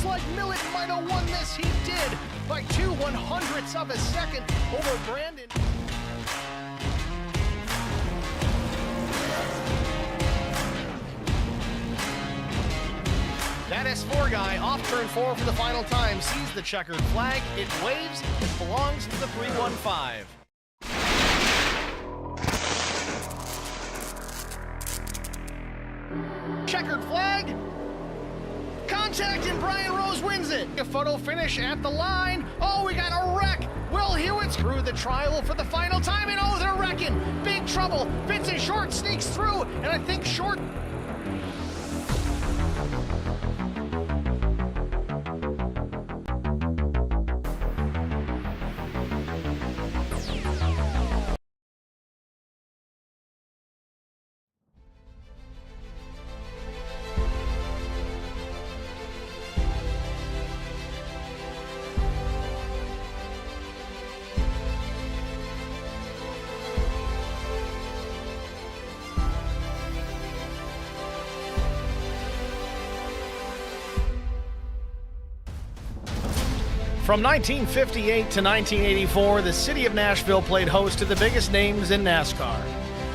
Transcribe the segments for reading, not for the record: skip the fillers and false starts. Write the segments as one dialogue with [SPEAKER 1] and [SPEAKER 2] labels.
[SPEAKER 1] like Millet might have won this. He did by 2/100ths of a second over Brandon. That S4 guy off turn 4 for the final time sees the checkered flag. It waves. It belongs to the 315. Checkered flag. Contact and Brian Rose wins it. A photo finish at the line. Oh, we got a wreck. Will Hewitt's through the trial for the final time, and oh, they're wrecking. Big trouble. Vincent Short sneaks through, and I think Short. From 1958 to 1984, the city of Nashville played host to the biggest names in NASCAR,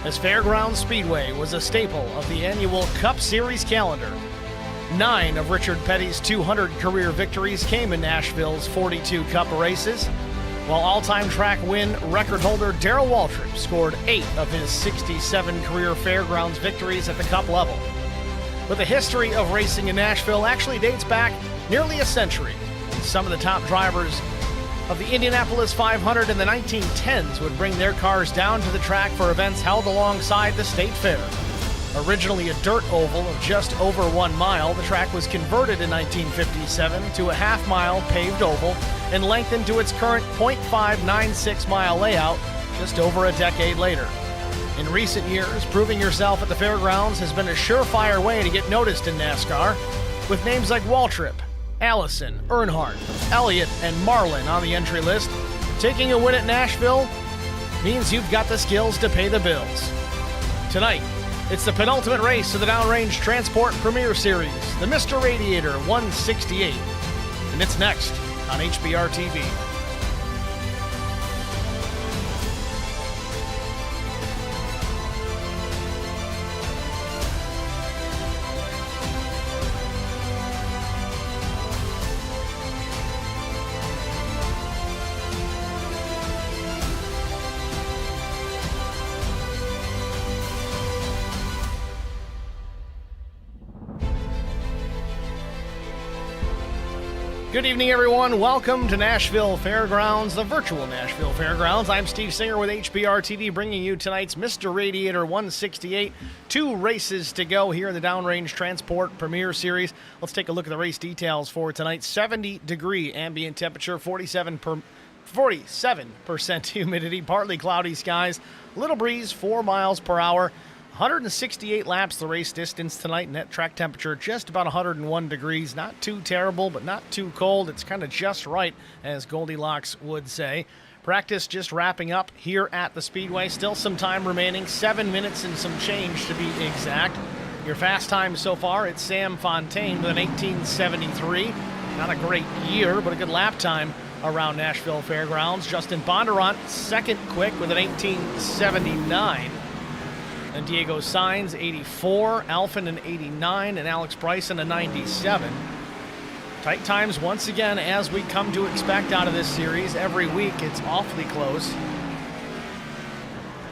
[SPEAKER 1] as Fairgrounds Speedway was a staple of the annual Cup Series calendar. 9 of Richard Petty's 200 career victories came in Nashville's 42 Cup races, while all-time track win record holder Darrell Waltrip scored 8 of his 67 career Fairgrounds victories at the Cup level. But the history of racing in Nashville actually dates back nearly a century. Some of the top drivers of the Indianapolis 500 in the 1910s would bring their cars down to the track for events held alongside the State Fair. Originally a dirt oval of just over 1 mile, the track was converted in 1957 to a half-mile paved oval and lengthened to its current .596-mile layout just over a decade later. In recent years, proving yourself at the fairgrounds has been a surefire way to get noticed in NASCAR, with names like Waltrip, Allison, Earnhardt, Elliott, and Marlin on the entry list. Taking a win at Nashville means you've got the skills to pay the bills. Tonight, it's the penultimate race of the Downrange Transport Premier Series, the Mr. Radiator 168, and it's next on HBR TV. Good evening, everyone. Welcome to Nashville Fairgrounds, the virtual Nashville Fairgrounds. I'm Steve Singer with HBR TV, bringing you tonight's Mr. Radiator 168. 2 races to go here in the Downrange Transport Premier Series. Let's take a look at the race details for tonight. 70-degree ambient temperature, 47% humidity, partly cloudy skies, little breeze, 4 miles per hour. 168 laps the race distance tonight. Net track temperature just about 101 degrees. Not too terrible, but not too cold. It's kind of just right, as Goldilocks would say. Practice just wrapping up here at the Speedway. Still some time remaining, 7 minutes and some change to be exact. Your fast time so far, it's Sam Fontaine with an 18:73. Not a great year, but a good lap time around Nashville Fairgrounds. Justin Bondurant, second quick with an 18:79. And Diego Sainz, 84, Alfin an 89, and Alex Bryson a 97. Tight times once again, as we come to expect out of this series. Every week it's awfully close.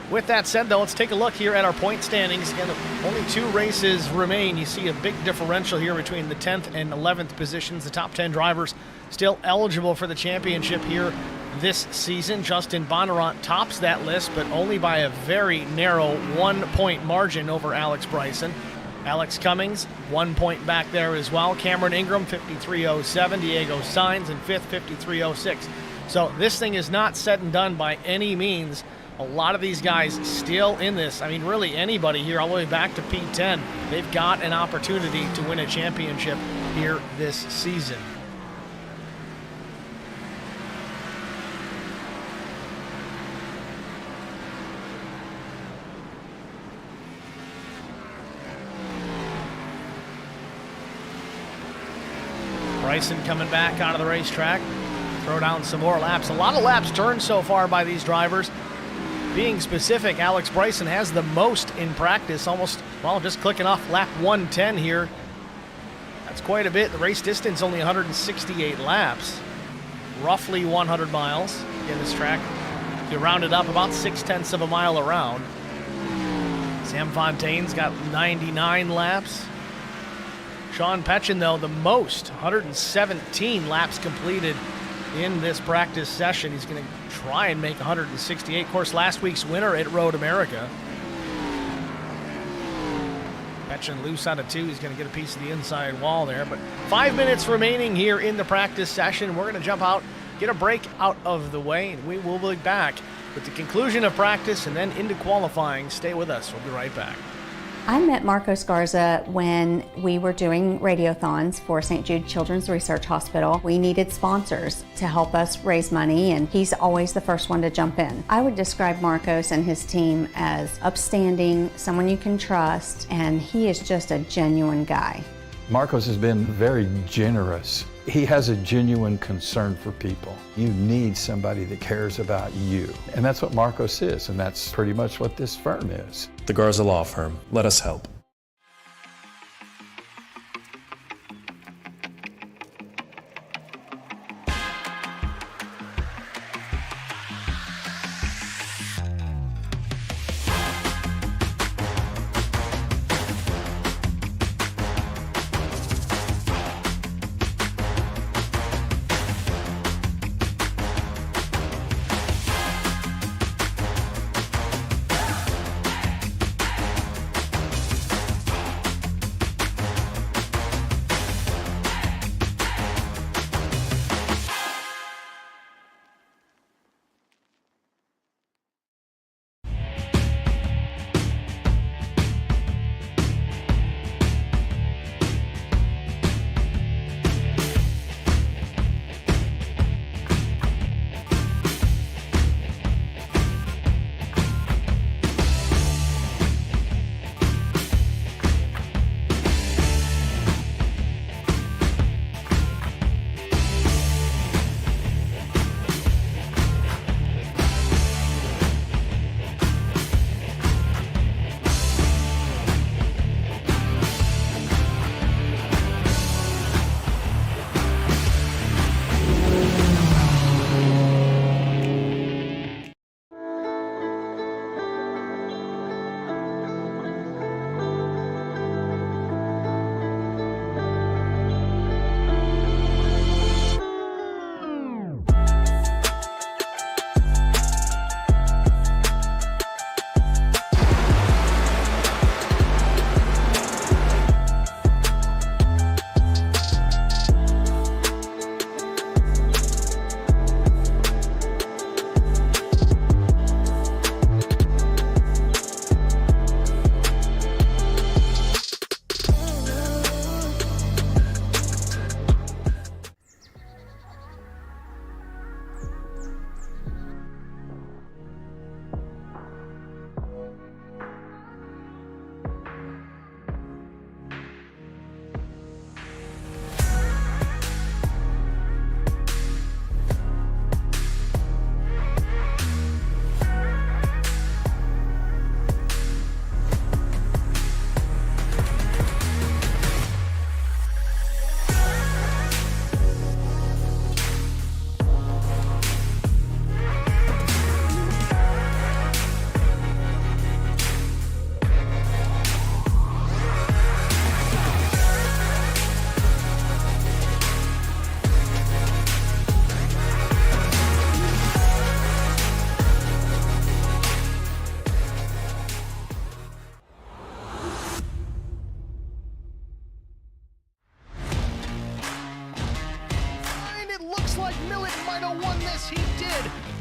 [SPEAKER 1] With that said, though, let's take a look here at our point standings. Again, only 2 races remain. You see a big differential here between the 10th and 11th positions. The top 10 drivers still eligible for the championship here this season. Justin Bondurant tops that list, but only by a very narrow 1-point margin over Alex Bryson. Alex Cummings, 1 point back there as well. Cameron Ingram, 53.07. Diego Sainz in 5th, 53.06. So this thing is not said and done by any means. A lot of these guys still in this. I mean, really anybody here all the way back to P10. They've got an opportunity to win a championship here this season. Bryson coming back out of the racetrack. Throw down some more laps. A lot of laps turned so far by these drivers. Being specific, Alex Bryson has the most in practice, almost, well, just clicking off lap 110 here. That's quite a bit. The race distance only 168 laps, roughly 100 miles. Again, this track, if you round it up, about 0.6 of a mile around. Sam Fontaine's got 99 laps. Sean Petchen, though, the most, 117 laps completed in this practice session. He's going to try and make 168. Of course, last week's winner at Road America. Petchen loose out of 2. He's going to get a piece of the inside wall there. But 5 minutes remaining here in the practice session. We're going to jump out, get a break out of the way, and we will be back with the conclusion of practice and then into qualifying. Stay with us. We'll be right back.
[SPEAKER 2] I met Marcos Garza when we were doing radiothons for St. Jude Children's Research Hospital. We needed sponsors to help us raise money, and he's always the first one to jump in. I would describe Marcos and his team as upstanding, someone you can trust, and he is just a genuine guy.
[SPEAKER 3] Marcos has been very generous. He has a genuine concern for people. You need somebody that cares about you. And that's what Marcos is, and that's pretty much what this firm is.
[SPEAKER 4] The Garza Law Firm. Let us help.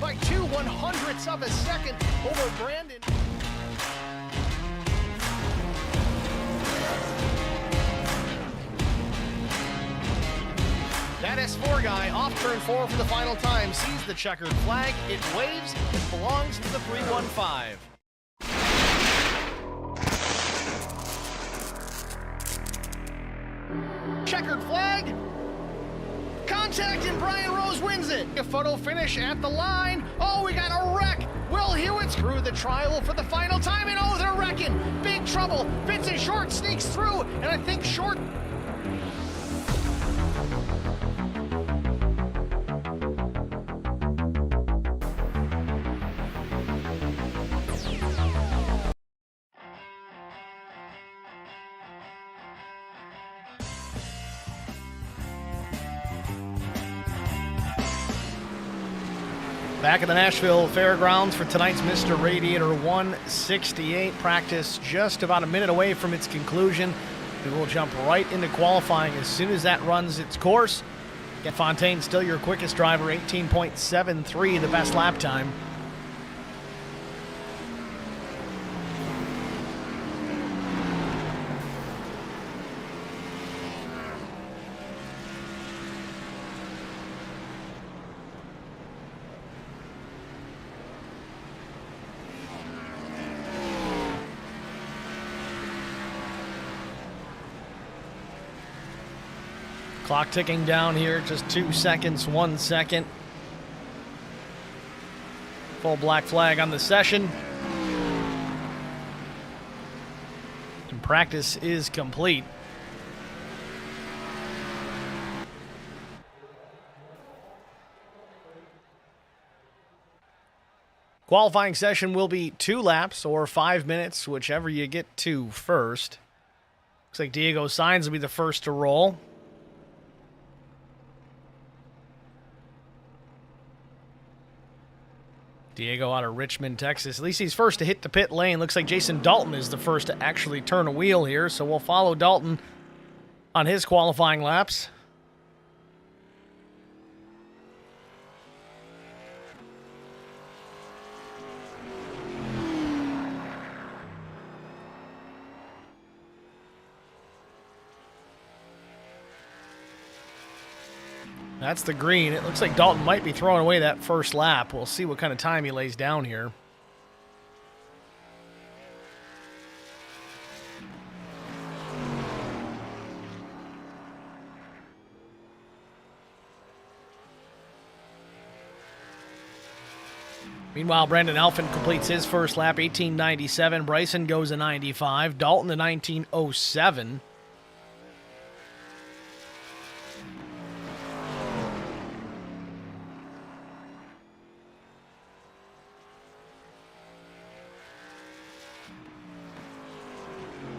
[SPEAKER 1] by 2/100ths of a second over Brandon. That S4 guy off turn 4 for the final time sees the checkered flag. It waves. It belongs to the 315. Checkered flag. contact, and Brian Rose wins it. A photo finish at the line. Oh, we got a wreck. Will Hewitt's through the trial for the final time, and oh, they're wrecking. Big trouble. Vincent Short sneaks through, and I think Short... Back at the Nashville Fairgrounds for tonight's Mr. Radiator 168. Practice just about a minute away from its conclusion. We will jump right into qualifying as soon as that runs its course. Fontaine still your quickest driver, 18.73, the best lap time. Clock ticking down here, just 2 seconds, 1 second. Full black flag on the session. And practice is complete. Qualifying session will be 2 laps or 5 minutes, whichever you get to first. Looks like Diego Sainz will be the first to roll. Diego out of Richmond, Texas. At least he's first to hit the pit lane. Looks like Jason Dalton is the first to actually turn a wheel here, so we'll follow Dalton on his qualifying laps. That's the green. It looks like Dalton might be throwing away that first lap. We'll see what kind of time he lays down here. Meanwhile, Brandon Alphen completes his first lap, 18.97. Bryson goes a 95. Dalton a 19.07.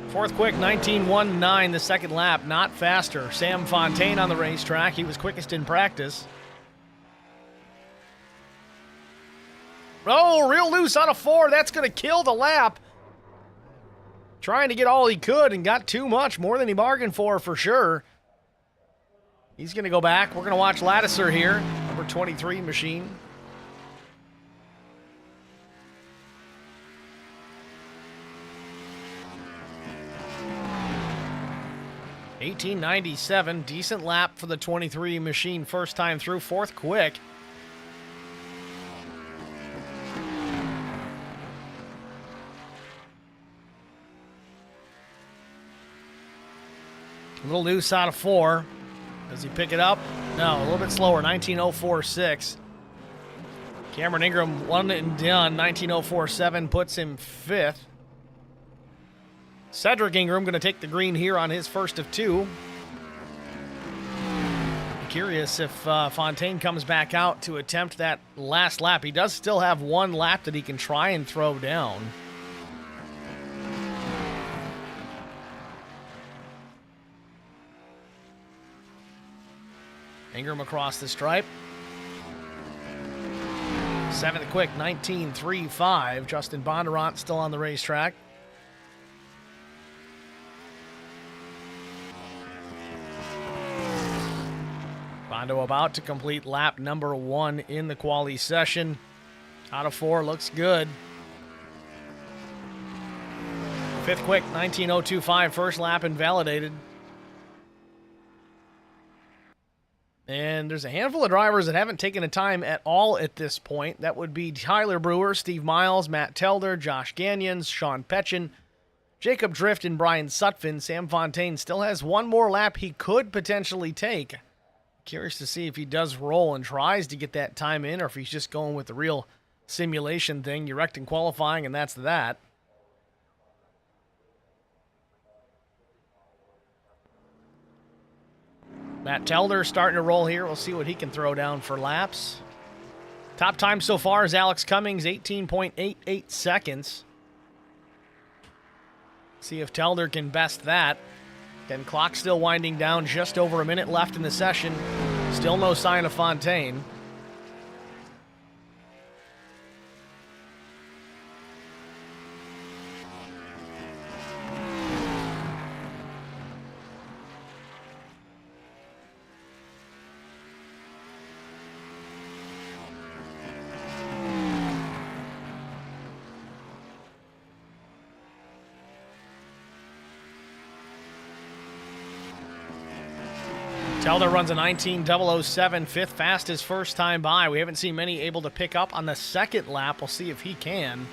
[SPEAKER 1] Fourth quick, 19.19 the second lap, not faster. Sam Fontaine on the racetrack. He was quickest in practice. Oh, real loose out of 4. That's going to kill the lap. Trying to get all he could and got too much, more than he bargained for sure. He's going to go back. We're going to watch Lattiser here, number 23 machine. 18.97, decent lap for the 23 machine, first time through, fourth quick. A little loose out of 4. Does he pick it up? No, a little bit slower, 19.046. Cameron Ingram, one and done, 19.047, puts him 5th. Cedric Ingram going to take the green here on his first of 2. I'm curious if Fontaine comes back out to attempt that last lap. He does still have 1 lap that he can try and throw down. Ingram across the stripe. 7th quick, 19.35. Justin Bondurant still on the racetrack. Bondo about to complete lap number 1 in the quali session. Out of 4, looks good. 5th quick, 19.025, first lap invalidated. And there's a handful of drivers that haven't taken a time at all at this point. That would be Tyler Brewer, Steve Miles, Matt Telder, Josh Gagnon, Sean Petchin, Jacob Drift, and Brian Sutphin. Sam Fontaine still has 1 more lap he could potentially take Curious to see if he does roll and tries to get that time in, or if he's just going with the real simulation thing. You wrecked in qualifying, and that's that. Matt Telder starting to roll here. We'll see what he can throw down for laps. Top time so far is Alex Cummings, 18.88 seconds. See if Telder can best that. Again, clock still winding down, just over a minute left in the session. Still no sign of Fontaine. Telder runs a 19.007, fifth fastest first time by. We haven't seen many able to pick up on the second lap. We'll see if he can.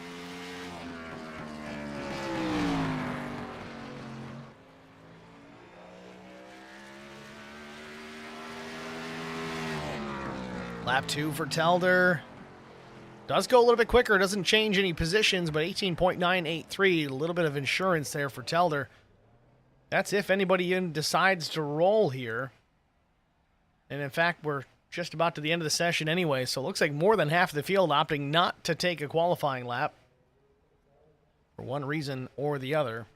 [SPEAKER 1] Lap 2 for Telder. Does go a little bit quicker. Doesn't change any positions, but 18.983. A little bit of insurance there for Telder. That's if anybody even decides to roll here. And in fact, we're just about to the end of the session anyway, so it looks like more than half of the field opting not to take a qualifying lap for one reason or the other.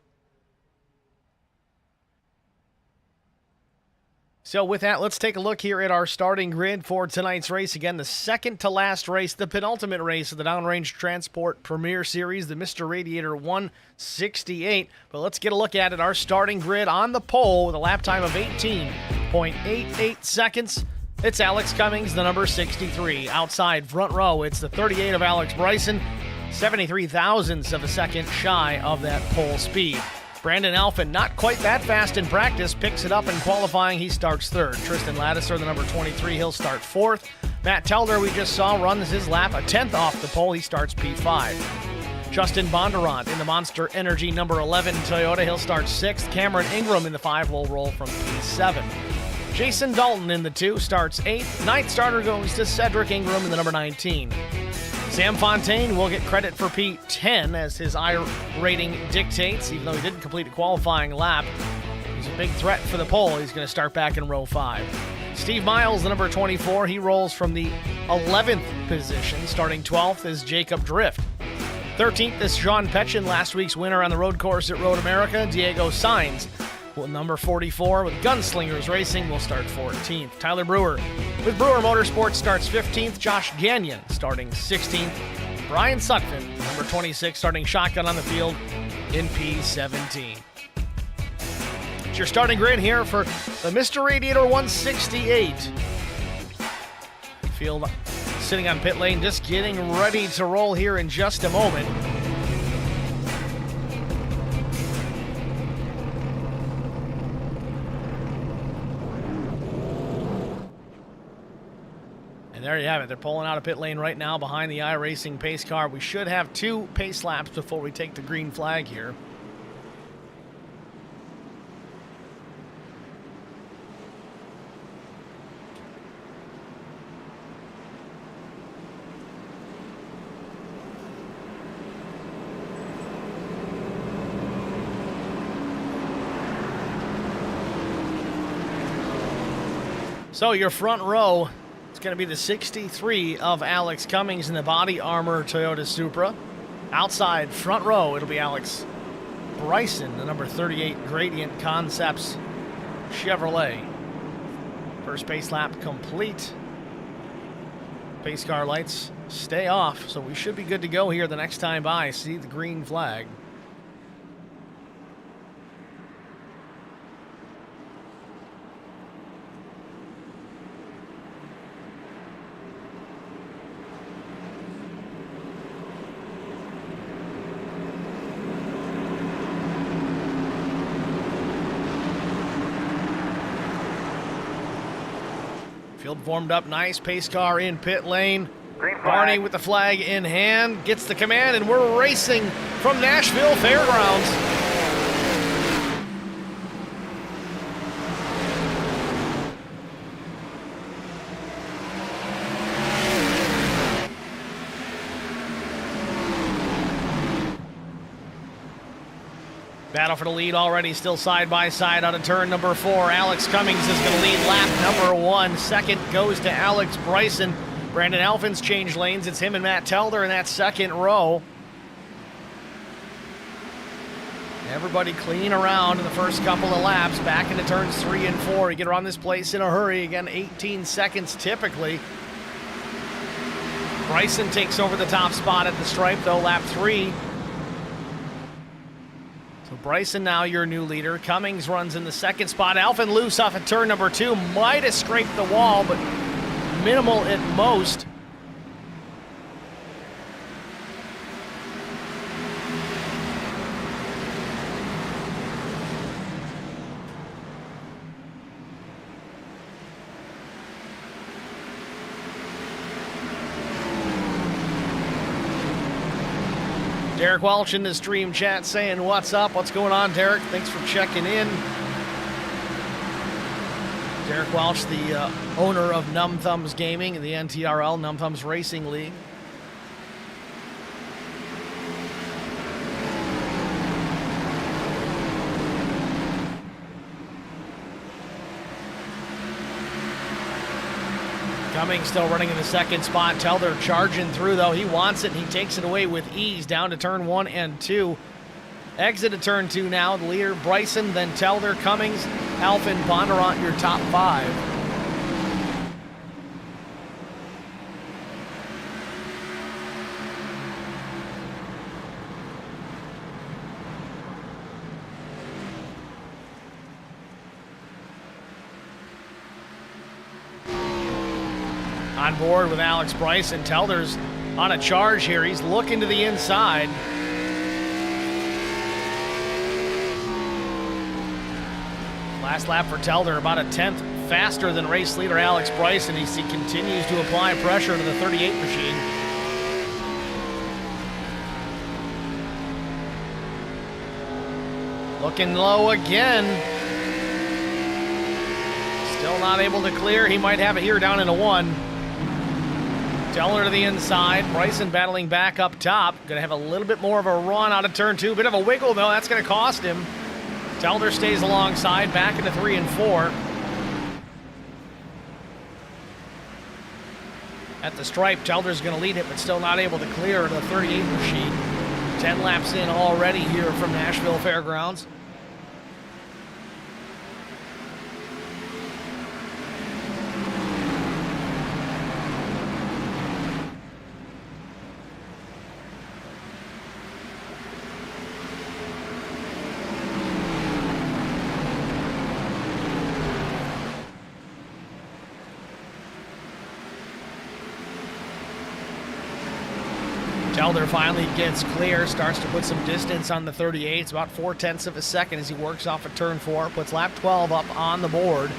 [SPEAKER 1] So with that, let's take a look here at our starting grid for tonight's race. Again, the second to last race, the penultimate race of the Downrange Transport Premier Series, the Mr. Radiator 168. But let's get a look at it. Our starting grid on the pole with a lap time of 18.88 seconds. It's Alex Cummings, the number 63. Outside front row, it's the 38 of Alex Bryson, 73 thousandths of a second shy of that pole speed. Brandon Alphin, not quite that fast in practice, picks it up in qualifying. He starts third. Tristan Lattiser, the number 23, he'll start fourth. Matt Telder, we just saw, runs his lap a 10th off the pole. He starts P5. Justin Bondurant in the Monster Energy number 11 Toyota, he'll start sixth. Cameron Ingram in the 5 will roll from P7. Jason Dalton in the 2 starts 8th. Ninth starter goes to Cedric Ingram in the number 19. Sam Fontaine will get credit for P10 as his I rating dictates, even though he didn't complete a qualifying lap. He's a big threat for the pole. He's going to start back in row 5. Steve Miles, the number 24, he rolls from the 11th position. Starting 12th is Jacob Drift. 13th is Sean Petchin, last week's winner on the road course at Road America. Diego Sainz, number 44 with Gunslingers Racing, will start 14th. Tyler Brewer with Brewer Motorsports starts 15th. Josh Gagnon starting 16th. Brian Sutphin, number 26, starting shotgun on the field in P17. It's your starting grid here for the Mr. Radiator 168. Field sitting on pit lane, just getting ready to roll here in just a moment. And there you have it. They're pulling out of pit lane right now behind the iRacing pace car. We should have 2 pace laps before we take the green flag here. So your front row, it's going to be the 63 of Alex Cummings in the body armor Toyota Supra. Outside front row, it'll be Alex Bryson, the number 38 Gradient Concepts Chevrolet. First pace lap complete. Pace car lights stay off, so we should be good to go here the next time by. See the green flag. Field formed up nice. Pace car in pit lane. Barney with the flag in hand gets the command, and we're racing from Nashville Fairgrounds. battle for the lead already, still side by side out of turn number 4. Alex Cummings is going to lead lap number 1. Second goes to Alex Bryson. Brandon Alphin's changed lanes. It's him and Matt Telder in that second row. Everybody clean around in the first couple of laps. Back into turns 3 and 4. You get around this place in a hurry. Again, 18 seconds typically. Bryson takes over the top spot at the stripe, though, lap 3. So Bryson now your new leader. Cummings runs in the second spot. Alphin loose off at turn number 2. Might have scraped the wall, but minimal at most. Derek Welch in the stream chat saying, what's up? What's going on, Derek? Thanks for checking in. Derek Welch, the owner of Numb Thumbs Gaming and the NTRL, Numb Thumbs Racing League. Cummings still running in the second spot. Telder charging through, though. He wants it, and he takes it away with ease down to turn 1 and 2. Exit to turn 2 now. The leader, Bryson, then Telder, Cummings, Alphin, Bondurant, your top 5. On board with Alex Bryson. Telder's on a charge here. He's looking to the inside. Last lap for Telder, about a 10th faster than race leader Alex Bryson. He continues to apply pressure to the 38 machine. Looking low again. Still not able to clear. He might have it here down in a 1. Telder to the inside. Bryson battling back up top. Going to have a little bit more of a run out of turn 2. Bit of a wiggle, though. That's going to cost him. Telder stays alongside. Back into 3 and 4. At the stripe, Telder's going to lead it, but still not able to clear the 38 machine. 10 laps in already here from Nashville Fairgrounds. Telder finally gets clear, starts to put some distance on the 38. It's about 0.4 of a second as he works off of turn 4, puts lap 12 up on the board.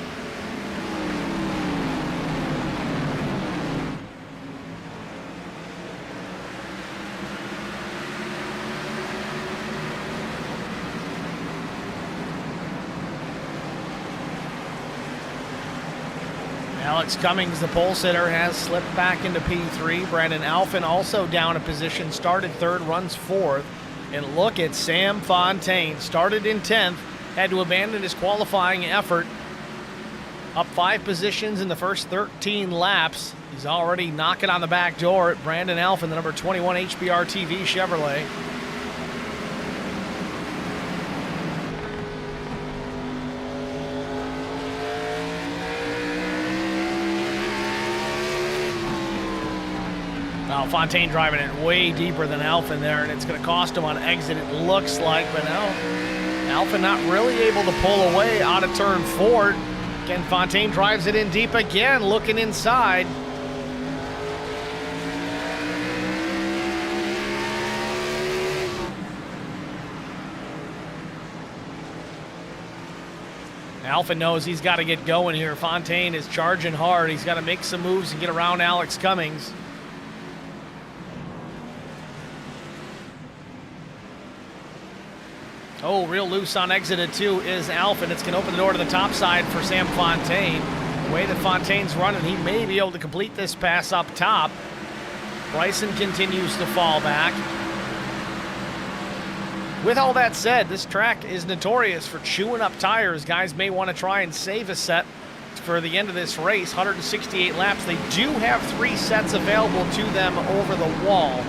[SPEAKER 1] Alex Cummings, the pole sitter, has slipped back into P3. Brandon Alphin also down a position, started 3rd, runs 4th. And look at Sam Fontaine, started in 10th, had to abandon his qualifying effort. Up 5 positions in the first 13 laps. He's already knocking on the back door at Brandon Alphin, the number 21 HBR TV Chevrolet. Now Fontaine driving it way deeper than Alphin there, and it's going to cost him on exit, it looks like. But no, Alphin not really able to pull away out of turn 4. Again, Fontaine drives it in deep again, looking inside. Alphin knows he's got to get going here. Fontaine is charging hard. He's got to make some moves and get around Alex Cummings. Oh, real loose on exit at 2 is Alphin. It's going to open the door to the top side for Sam Fontaine. The way that Fontaine's running, he may be able to complete this pass up top. Bryson continues to fall back. With all that said, this track is notorious for chewing up tires. Guys may want to try and save a set for the end of this race. 168 laps. They do have 3 sets available to them over the wall.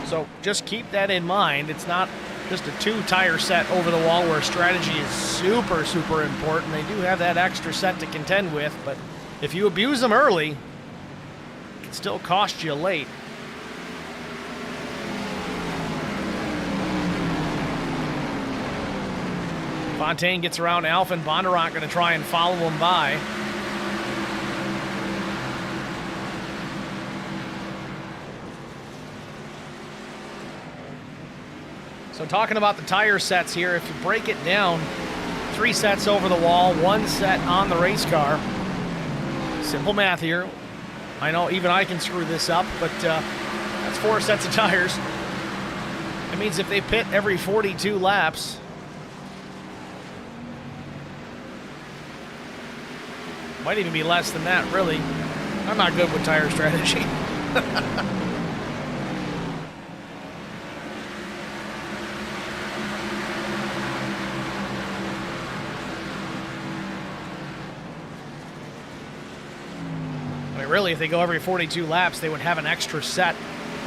[SPEAKER 1] So just keep that in mind. It's not just a 2-tire set over the wall where strategy is super, super important. They do have that extra set to contend with, but if you abuse them early, it can still cost you late. Fontaine gets around Alphen. Bondurant going to try and follow him by. So talking about the tire sets here, if you break it down, 3 sets over the wall, 1 set on the race car. Simple math here. I know even I can screw this up, but that's 4 sets of tires. That means if they pit every 42 laps, might even be less than that, really. I'm not good with tire strategy. Really, if they go every 42 laps, they would have an extra set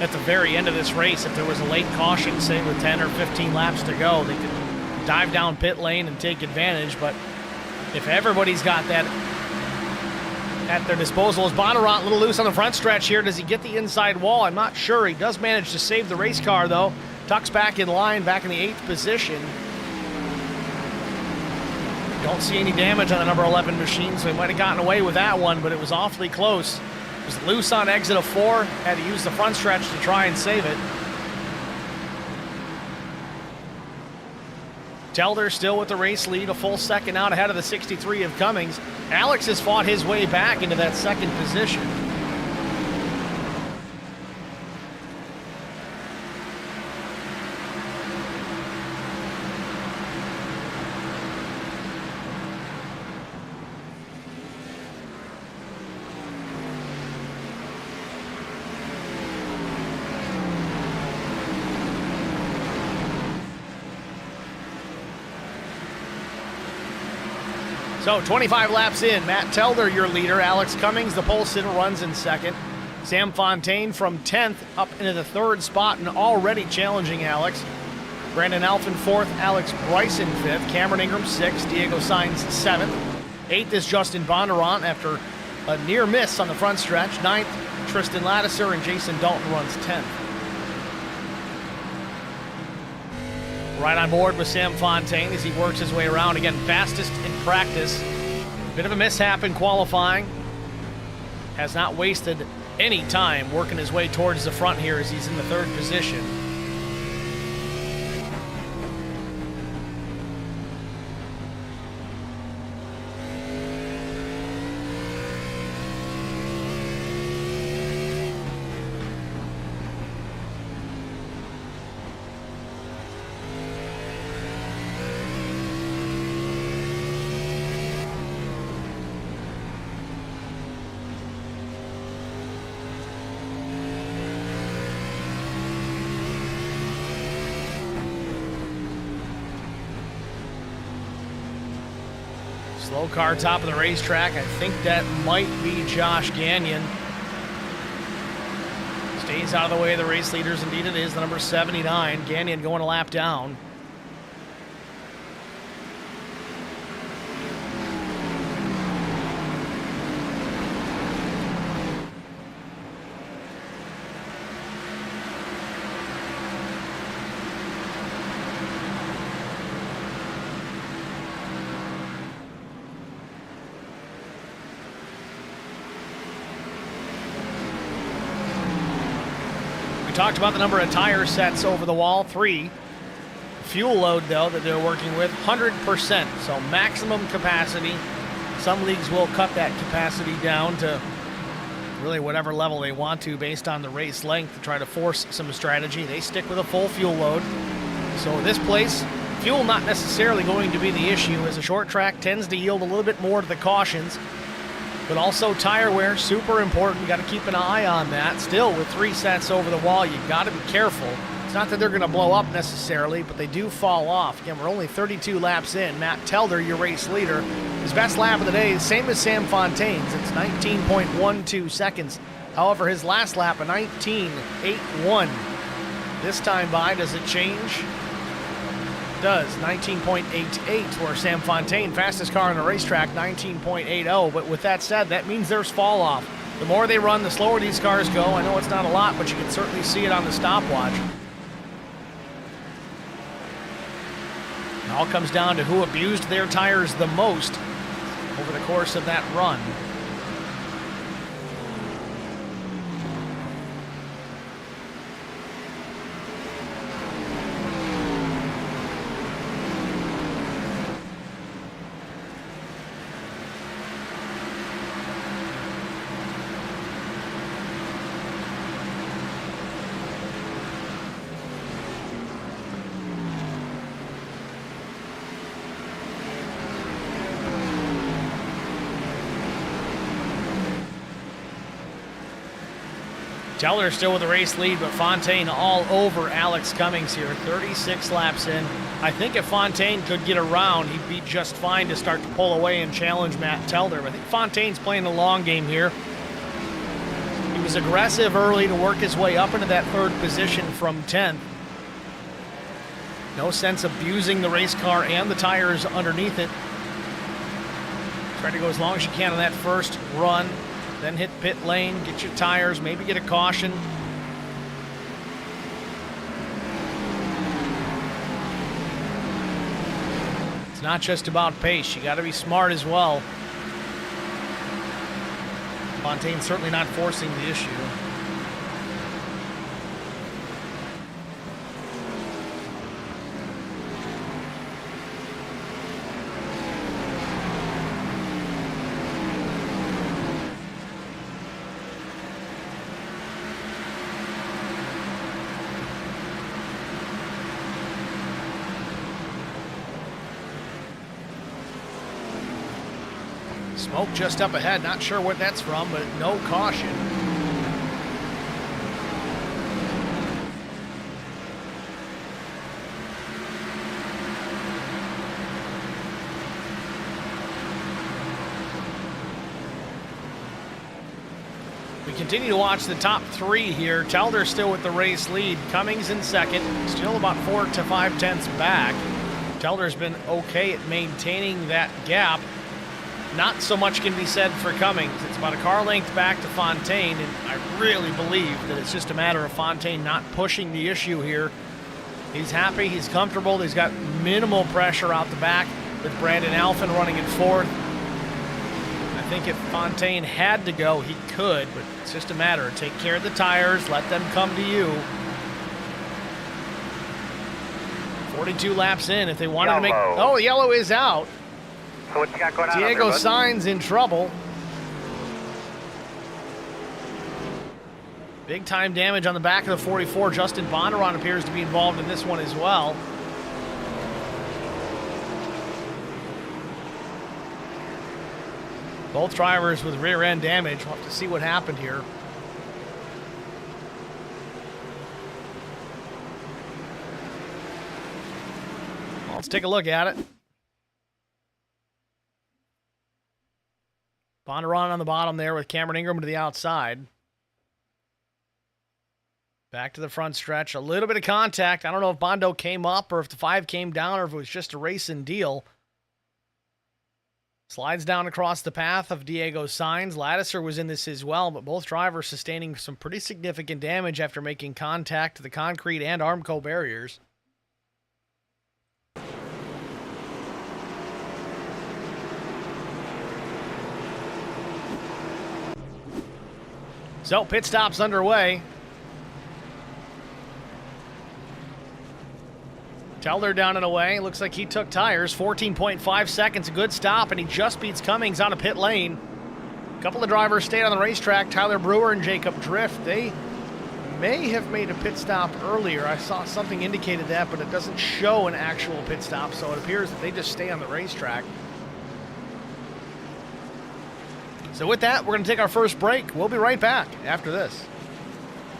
[SPEAKER 1] at the very end of this race. If there was a late caution, say with 10 or 15 laps to go, they could dive down pit lane and take advantage. But if everybody's got that at their disposal, is Bondurant a little loose on the front stretch here? Does he get the inside wall? I'm not sure. He does manage to save the race car, though. Tucks back in line, back in the 8th position. Don't see any damage on the number 11 machine, so he might have gotten away with that one, but it was awfully close. It was loose on exit of 4, had to use the front stretch to try and save it. Telder still with the race lead, a full second out ahead of the 63 of Cummings. Alex has fought his way back into that 2nd position. So 25 laps in, Matt Telder your leader, Alex Cummings, the pole sitter, runs in 2nd. Sam Fontaine from 10th up into the 3rd spot and already challenging Alex. Brandon Alphen 4th, Alex Bryson 5th, Cameron Ingram 6th, Diego Sainz 7th. 8th is Justin Bondurant after a near miss on the front stretch. 9th, Tristan Lattiser, and Jason Dalton runs 10th. Right on board with Sam Fontaine as he works his way around. Again, fastest in practice. Bit of a mishap in qualifying. Has not wasted any time working his way towards the front here as he's in the 3rd position. Slow car top of the racetrack. I think that might be Josh Gagnon. Stays out of the way of the race leaders. Indeed it is, the number 79. Gagnon going a lap down. Talked about the number of tire sets over the wall, 3. Fuel load, though, that they're working with, 100%, so maximum capacity. Some leagues will cut that capacity down to really whatever level they want to based on the race length to try to force some strategy. They stick with a full fuel load. So this place, fuel not necessarily going to be the issue, as a short track tends to yield a little bit more to the cautions. But also tire wear, super important. You got to keep an eye on that. Still, with 3 sets over the wall, you got to be careful. It's It's not that they're going to blow up necessarily, but they do fall off. Again, we're only 32 laps in. Matt Telder, your race leader. His best lap of the day is same as Sam Fontaine's. It's 19.12 seconds. However, his last lap, a 19.81. This time by, does it change? It does. 19.88, where Sam Fontaine, fastest car on the racetrack, 19.80. But with that said, that means there's fall off. The more they run, the slower these cars go. I know it's not a lot, but you can certainly see it on the stopwatch. It all comes down to who abused their tires the most over the course of that run. Teller still with the race lead, but Fontaine all over Alex Cummings here. 36 laps in. I think if Fontaine could get around, he'd be just fine to start to pull away and challenge Matt Telder. But I think Fontaine's playing the long game here. He was aggressive early to work his way up into that third position from 10th. No sense abusing the race car and the tires underneath it. Try to go as long as you can on that first run. Then hit pit lane, get your tires, maybe get a caution. It's not just about pace. You got to be smart as well. Fontaine's certainly not forcing the issue. Smoke just up ahead, not sure what that's from, but no caution. We continue to watch the top three here. Telder still with the race lead. Cummings in second, still about 4 to 5 tenths back. Telder's been okay at maintaining that gap. Not so much can be said for Cummings. It's about a car length back to Fontaine, and I really believe that it's just a matter of Fontaine not pushing the issue here. He's happy, he's comfortable, he's got minimal pressure out the back with Brandon Alphin running in fourth. I think if Fontaine had to go, he could, but it's just a matter of take care of the tires, let them come to you. 42 laps in. If they wanted to make... Oh, yellow is out.
[SPEAKER 5] So what you got going on
[SPEAKER 1] Diego
[SPEAKER 5] there,
[SPEAKER 1] Sainz in trouble. Big time damage on the back of the 44. Justin Bondurant appears to be involved in this one as well. Both drivers with rear end damage. We'll have to see what happened here. Well, let's take a look at it. Bondurant on the bottom there with Cameron Ingram to the outside. Back to the front stretch. A little bit of contact. I don't know if Bondo came up or if the 5 came down or if it was just a racing deal. Slides down across the path of Diego Sainz. Laddiser was in this as well, but both drivers sustaining some pretty significant damage after making contact to the concrete and Armco barriers. So, pit stop's underway. Telder down and away. Looks like he took tires. 14.5 seconds, a good stop, and he just beats Cummings on a pit lane. A couple of drivers stayed on the racetrack. Tyler Brewer and Jacob Drift. They may have made a pit stop earlier. I saw something indicated that, but it doesn't show an actual pit stop, so it appears that they just stay on the racetrack. So with that, we're going to take our first break. We'll be right back after this.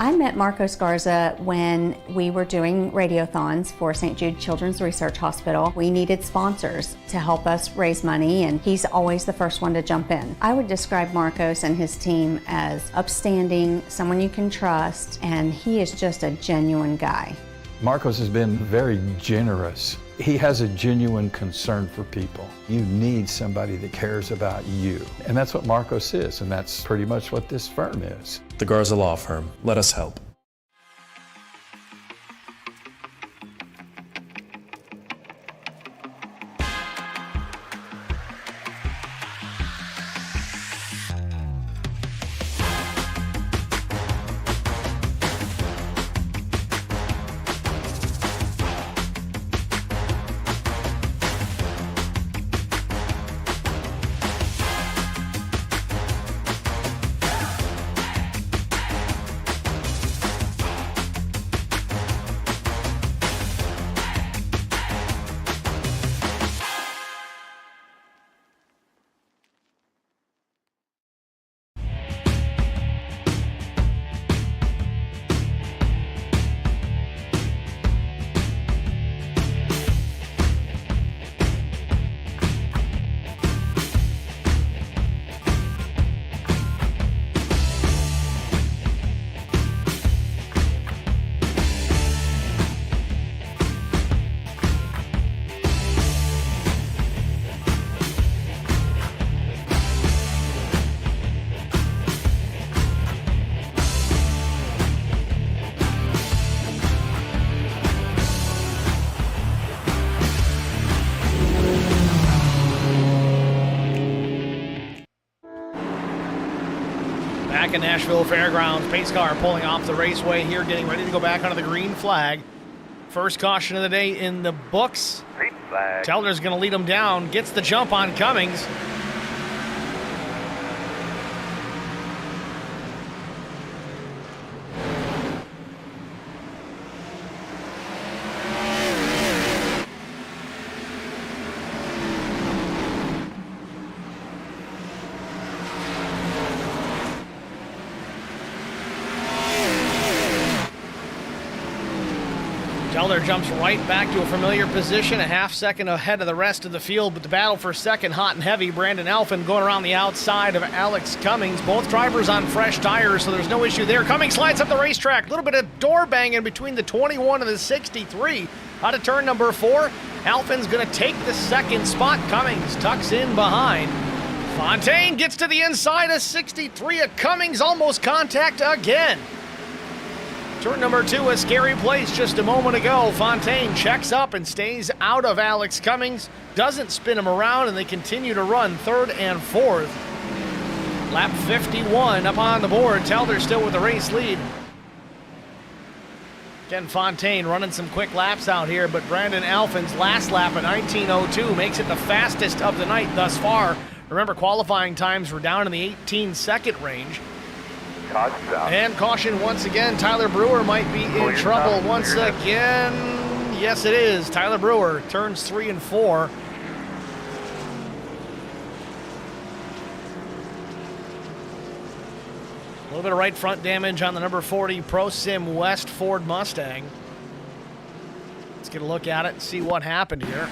[SPEAKER 2] I met Marco Scarza when we were doing radiothons for St. Jude Children's Research Hospital. We needed sponsors to help us raise money, and he's always the first one to jump in. I would describe Marcos and his team as upstanding, someone you can trust, and he is just a genuine guy.
[SPEAKER 3] Marcos has been very generous. He has a genuine concern for people. You need somebody that cares about you. And that's what Marcos is, and that's pretty much what this firm is.
[SPEAKER 4] The Garza Law Firm. Let us help.
[SPEAKER 1] Back in Nashville Fairgrounds, pace car pulling off the raceway here, getting ready to go back onto the green flag. First caution of the day in the books.
[SPEAKER 5] Green flag.
[SPEAKER 1] Telder's going to lead him down, gets the jump on Cummings. Telder jumps right back to a familiar position, a half second ahead of the rest of the field, but the battle for second, hot and heavy. Brandon Alphin going around the outside of Alex Cummings. Both drivers on fresh tires, so there's no issue there. Cummings slides up the racetrack. A little bit of door banging between the 21 and the 63. Out of turn number 4, Alphin's going to take the second spot. Cummings tucks in behind. Fontaine gets to the inside of 63 of Cummings, almost contact again. Turn number 2, a scary place just a moment ago. Fontaine checks up and stays out of Alex Cummings, doesn't spin him around, and they continue to run third and fourth. Lap 51 up on the board. Telder still with the race lead. Ken Fontaine running some quick laps out here, but Brandon Alphin's last lap at 19:02 makes it the fastest of the night thus far. Remember, qualifying times were down in the 18-second range. And caution once again. Tyler Brewer might be in trouble once again. Yes, it is. Tyler Brewer, turns 3 and 4. A little bit of right front damage on the number 40 Pro Sim West Ford Mustang. Let's get a look at it and see what happened here.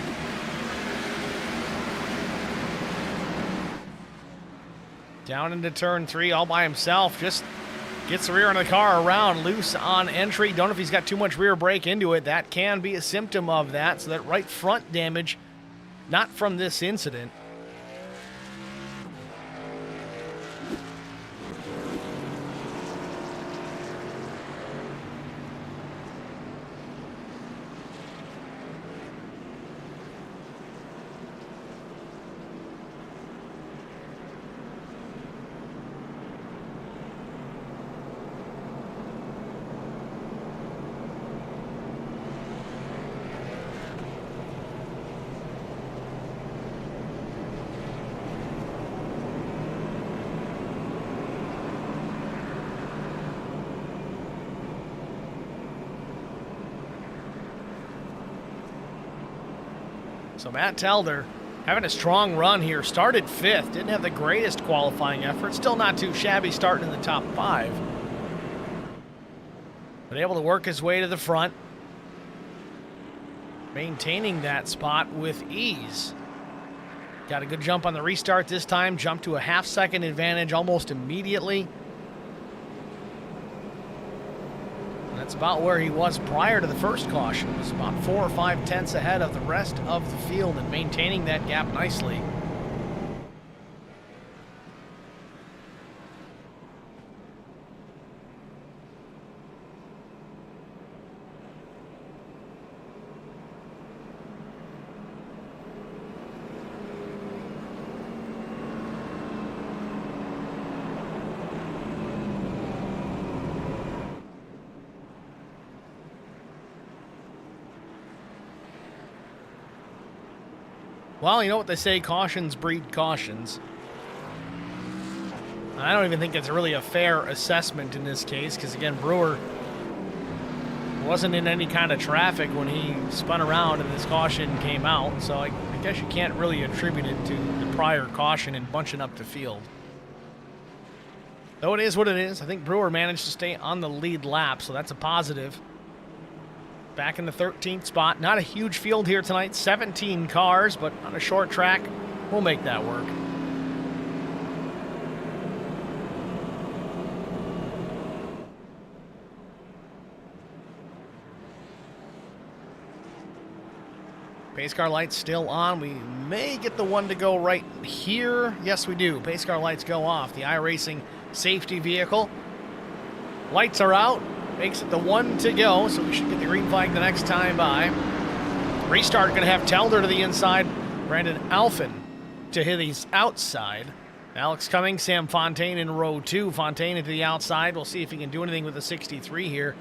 [SPEAKER 1] Down into turn 3 all by himself. Just gets the rear end of the car around, loose on entry. Don't know if he's got too much rear brake into it. That can be a symptom of that. So that right front damage, not from this incident. So Matt Telder having a strong run here. Started 5th. Didn't have the greatest qualifying effort. Still not too shabby starting in the top 5. But able to work his way to the front. Maintaining that spot with ease. Got a good jump on the restart this time. Jumped to a half-second advantage almost immediately. That's about where he was prior to the first caution. It was about 4 or 5 tenths ahead of the rest of the field and maintaining that gap nicely. Well, you know what they say, cautions breed cautions. I don't even think it's really a fair assessment in this case, because again, Brewer wasn't in any kind of traffic when he spun around and this caution came out, so I guess you can't really attribute it to the prior caution and bunching up the field. Though it is what it is, I think Brewer managed to stay on the lead lap, so that's a positive. Back in the 13th spot. Not a huge field here tonight. 17 cars, but on a short track, we'll make that work. Pace car lights still on. We may get the one to go right here. Yes, we do. Pace car lights go off. The iRacing safety vehicle. Lights are out. Makes it the one to go, so we should get the green flag the next time by. Restart going to have Telder to the inside, Brandon Alphin to his outside. Alex Cummings, Sam Fontaine in row 2. Fontaine into the outside. We'll see if he can do anything with the 63 here.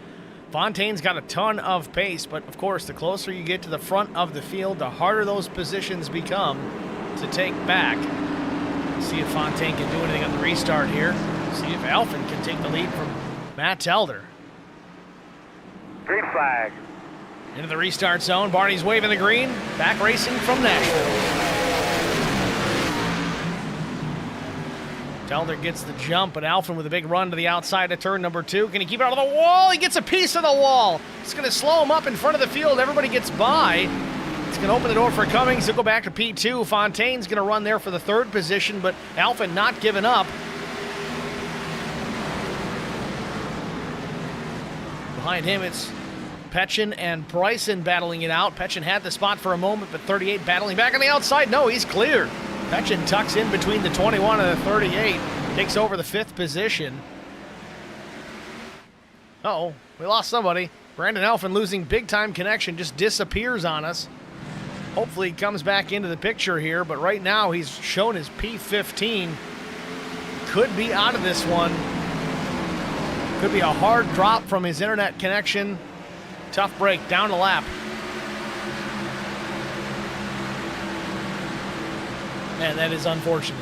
[SPEAKER 1] Fontaine's got a ton of pace, but of course, the closer you get to the front of the field, the harder those positions become to take back. See if Fontaine can do anything on the restart here. See if Alphin can take the lead from Matt Telder.
[SPEAKER 5] Green flag.
[SPEAKER 1] Into the restart zone. Barney's waving the green. Back racing from Nashville. Telder gets the jump, but Alphin with a big run to the outside of turn number 2. Can he keep it out of the wall? He gets a piece of the wall. It's going to slow him up in front of the field. Everybody gets by. It's going to open the door for Cummings. He'll go back to P2. Fontaine's going to run there for the 3rd position, but Alphin not giving up. Behind him, it's Petchin and Bryson battling it out. Petchin had the spot for a moment, but 38 battling back on the outside. No, he's clear. Petchin tucks in between the 21 and the 38. Takes over the 5th position. Uh-oh, we lost somebody. Brandon Alphin losing big-time connection, just disappears on us. Hopefully he comes back into the picture here, but right now he's shown his P15. Could be out of this one. Could be a hard drop from his internet connection. Tough break, down the lap. And that is unfortunate.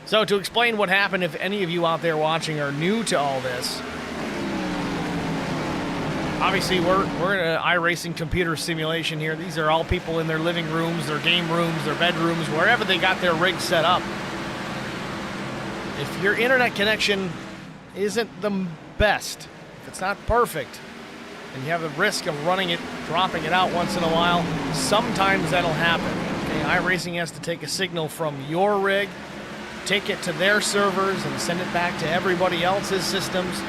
[SPEAKER 1] So to explain what happened, if any of you out there watching are new to all this, obviously we're in an iRacing computer simulation here. These are all people in their living rooms, their game rooms, their bedrooms, wherever they got their rig set up. If your internet connection isn't the best, if it's not perfect, and you have the risk of running it, dropping it out once in a while, sometimes that'll happen. Okay, iRacing has to take a signal from your rig, take it to their servers, and send it back to everybody else's systems.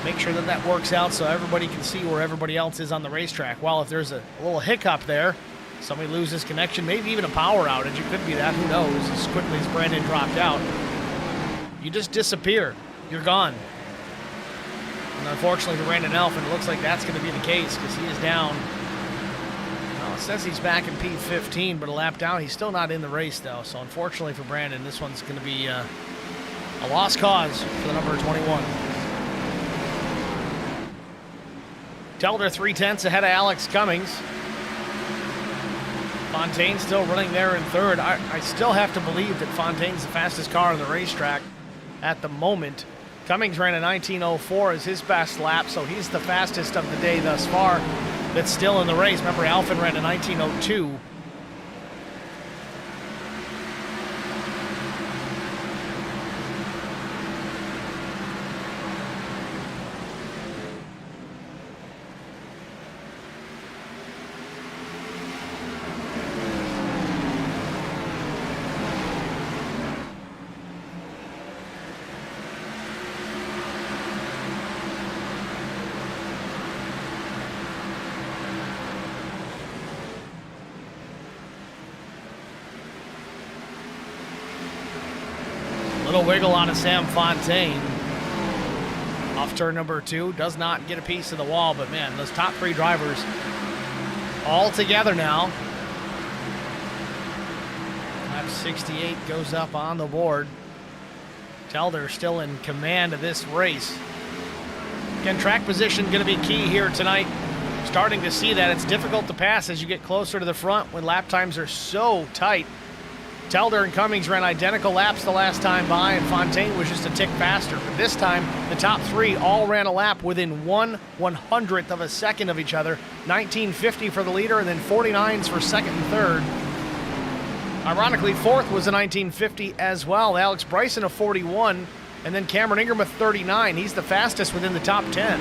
[SPEAKER 1] Make sure that that works out so everybody can see where everybody else is on the racetrack. Well, if there's a little hiccup there, somebody loses connection, maybe even a power outage, it could be that, who knows, as quickly as Brandon dropped out. You just disappear. You're gone. And unfortunately for Brandon Alphin, it looks like that's going to be the case because he is down. Well, it says he's back in P15, but a lap down. He's still not in the race, though. So unfortunately for Brandon, this one's going to be a lost cause for the number 21. Telder 3/10 ahead of Alex Cummings. Fontaine still running there in 3rd. I still have to believe that Fontaine's the fastest car on the racetrack at the moment. Cummings ran a 19:04 as his best lap, so he's the fastest of the day thus far that's still in the race. Remember, Alphin ran a 19:02. Little wiggle on a Sam Fontaine. Off turn number 2. Does not get a piece of the wall, but man, those top 3 drivers all together now. Lap 68 goes up on the board. Telder still in command of this race. Again, track position going to be key here tonight. Starting to see that it's difficult to pass as you get closer to the front when lap times are so tight. Telder and Cummings ran identical laps the last time by, and Fontaine was just a tick faster. But this time, the top 3 all ran a lap within 1/100th of a second of each other. 1950 for the leader, and then 49s for second and third. Ironically, fourth was a 1950 as well. Alex Bryson a 41, and then Cameron Ingram a 39. He's the fastest within the top 10.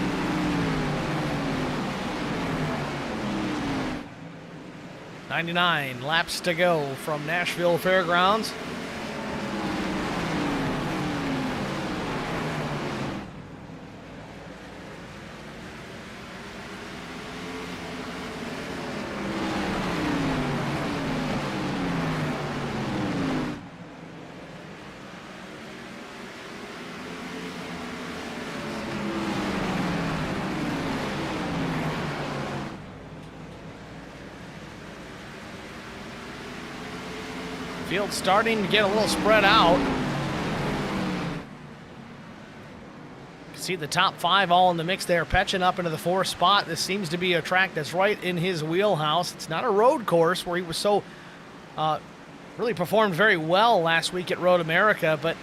[SPEAKER 1] "99 laps to go from Nashville Fairgrounds. Field starting to get a little spread out. You can see the top 5 all in the mix there, Petchin up into the 4th spot. This seems to be a track that's right in his wheelhouse. It's not a road course where he was so really performed very well last week at Road America, but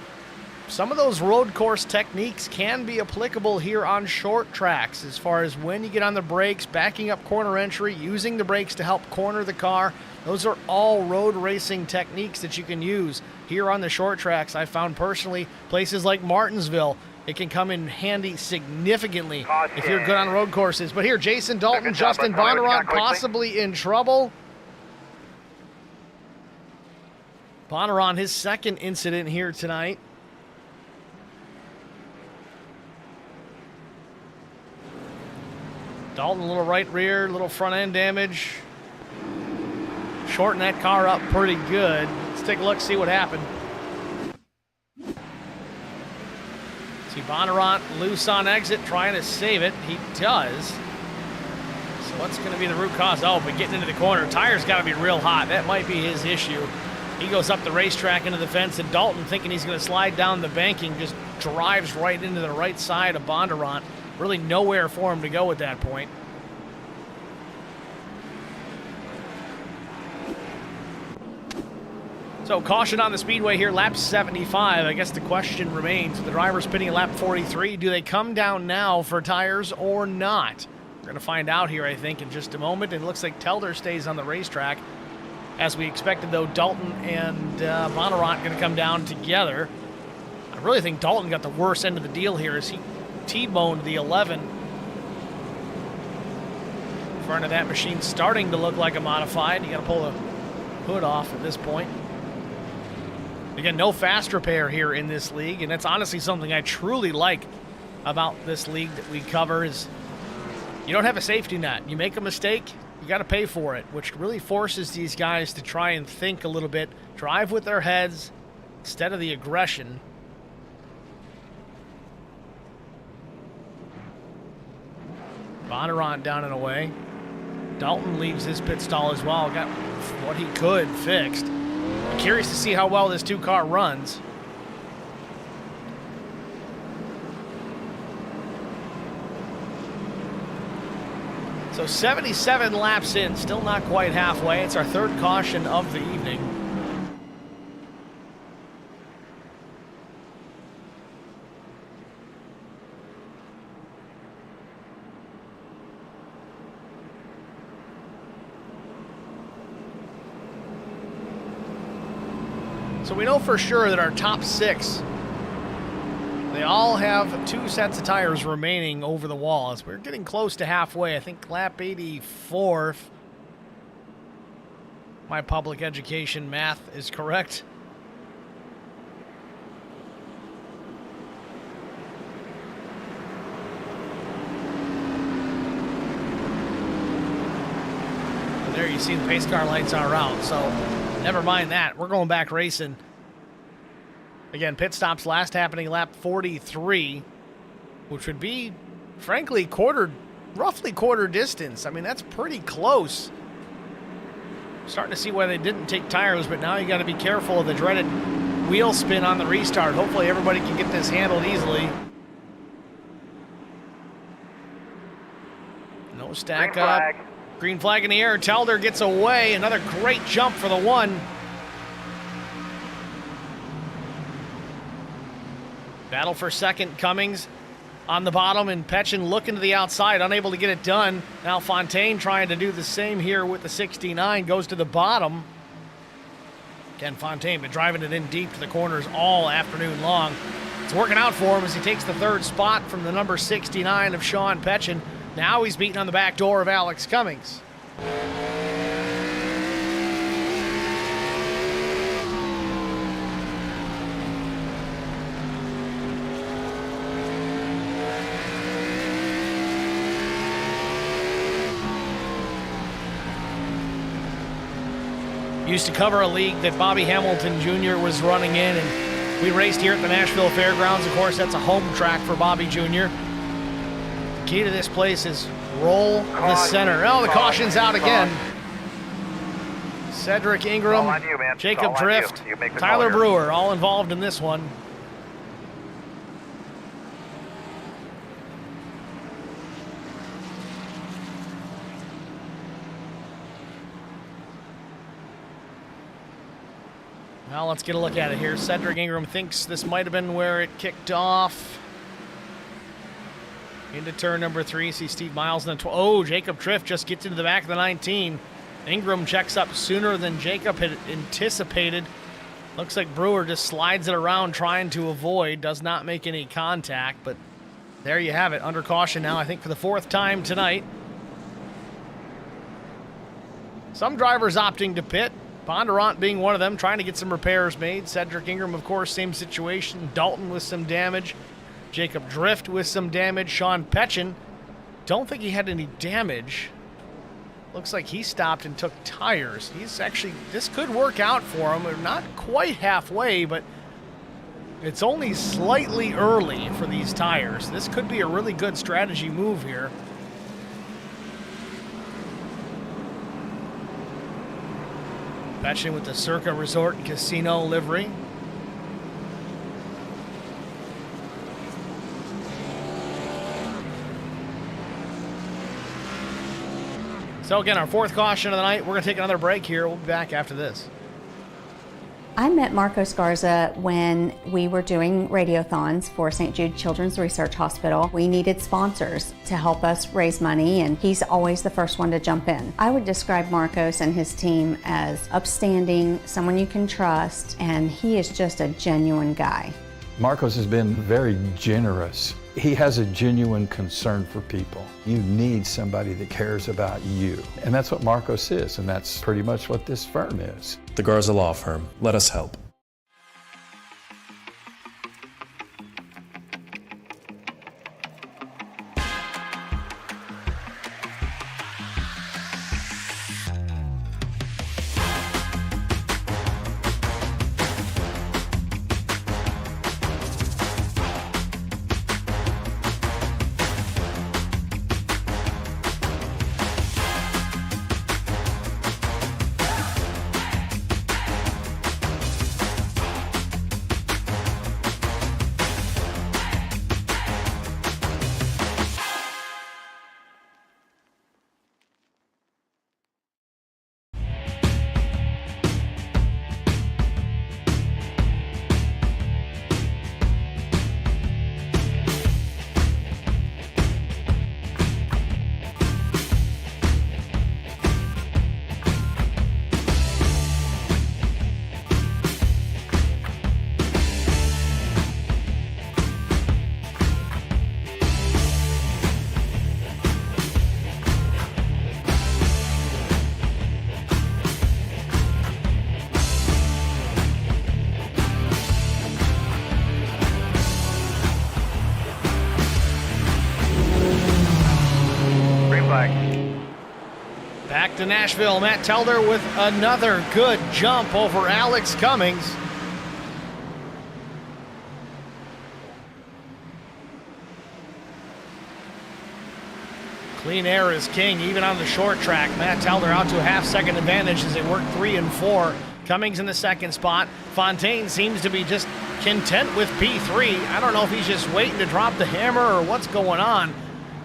[SPEAKER 1] some of those road course techniques can be applicable here on short tracks as far as when you get on the brakes, backing up corner entry, using the brakes to help corner the car. Those are all road racing techniques that you can use here on the short tracks. I found personally places like Martinsville, it can come in handy significantly if you're good on road courses. But here, Jason Dalton, Justin Bondurant possibly in trouble. Bondurant, his second incident here tonight. Dalton, a little right rear, little front end damage. Shorten that car up pretty good. Let's take a look, see what happened. See Bondurant loose on exit, trying to save it. He does. So what's going to be the root cause? Oh, but getting into the corner. Tires got to be real hot. That might be his issue. He goes up the racetrack into the fence, and Dalton, thinking he's going to slide down the banking, just drives right into the right side of Bondurant. Really nowhere for him to go at that point. So caution on the speedway here, lap 75. I guess the question remains, the driver's pitting at lap 43. Do they come down now for tires or not? We're going to find out here, I think, in just a moment. It looks like Telder stays on the racetrack. As we expected, though, Dalton and Bondurant going to come down together. I really think Dalton got the worst end of the deal here as he T-boned the 11. In front of that machine starting to look like a modified. You got to pull the hood off at this point. Again, no fast repair here in this league, and that's honestly something I truly like about this league that we cover is you don't have a safety net. You make a mistake, you got to pay for it, which really forces these guys to try and think a little bit, drive with their heads instead of the aggression. Bondurant down and away. Dalton leaves his pit stall as well. Got what he could fixed. I'm curious to see how well this two-car runs. So 77 laps in, still not quite halfway. It's our third caution of the evening. So we know for sure that our top six, they all have 2 sets of tires remaining over the wall. As we're getting close to halfway. I think lap 84, if my public education math is correct. And there you see the pace car lights are out, so never mind that. We're going back racing. Again, pit stops last happening lap 43, which would be, frankly, roughly quarter distance. I mean, that's pretty close. Starting to see why they didn't take tires, but now you got to be careful of the dreaded wheel spin on the restart. Hopefully everybody can get this handled easily. No stack
[SPEAKER 5] Green
[SPEAKER 1] up.
[SPEAKER 5] flag.
[SPEAKER 1] Green flag in the air. Telder gets away. Another great jump for the one. Battle for second. Cummings on the bottom, and Petchin looking to the outside, unable to get it done. Now Fontaine trying to do the same here with the 69, goes to the bottom. Ken Fontaine been driving it in deep to the corners all afternoon long. It's working out for him as he takes the third spot from the number 69 of Sean Petchin. Now he's beating on the back door of Alex Cummings. Used to cover a league that Bobby Hamilton Jr. was running in, and we raced here at the Nashville Fairgrounds. Of course, that's a home track for Bobby Jr. The key to this place is roll the center. Oh, the caution's out again. Cedric Ingram,
[SPEAKER 5] All on you, man.
[SPEAKER 1] Jacob
[SPEAKER 5] All on
[SPEAKER 1] Drift,
[SPEAKER 5] you. You make the
[SPEAKER 1] Tyler
[SPEAKER 5] call here.
[SPEAKER 1] Brewer, all involved in this one. Now let's get a look at it here. Cedric Ingram thinks this might have been where it kicked off. Into turn number 3. See Steve Miles in the oh, Jacob Drift just gets into the back of the 19. Ingram checks up sooner than Jacob had anticipated. Looks like Brewer just slides it around trying to avoid. Does not make any contact, but there you have it. Under caution now, I think, for the 4th time tonight. Some drivers opting to pit. Bondurant being one of them, trying to get some repairs made. Cedric Ingram, of course, same situation. Dalton with some damage. Jacob Drift with some damage. Sean Petchin, don't think he had any damage. Looks like he stopped and took tires. He's actually, this could work out for him. We're not quite halfway, but it's only slightly early for these tires. This could be a really good strategy move here. Petchin with the Circa Resort and Casino livery. So again, our 4th caution of the night. We're going to take another break here. We'll be back after this.
[SPEAKER 2] I met Marco Scarza when we were doing radiothons for St. Jude Children's Research Hospital. We needed sponsors to help us raise money, and he's always the first one to jump in. I would describe Marcos and his team as upstanding, someone you can trust, and he is just a genuine guy.
[SPEAKER 3] Marcos has been very generous. He has a genuine concern for people. You need somebody that cares about you. And that's what Marcos is, and that's pretty much what this firm is.
[SPEAKER 4] The Garza Law Firm. Let us help.
[SPEAKER 1] Back to Nashville. Matt Telder with another good jump over Alex Cummings. Clean air is king, even on the short track. Matt Telder out to a half-second advantage as they work 3 and 4. Cummings in the second spot. Fontaine seems to be just content with P3. I don't know if he's just waiting to drop the hammer or what's going on.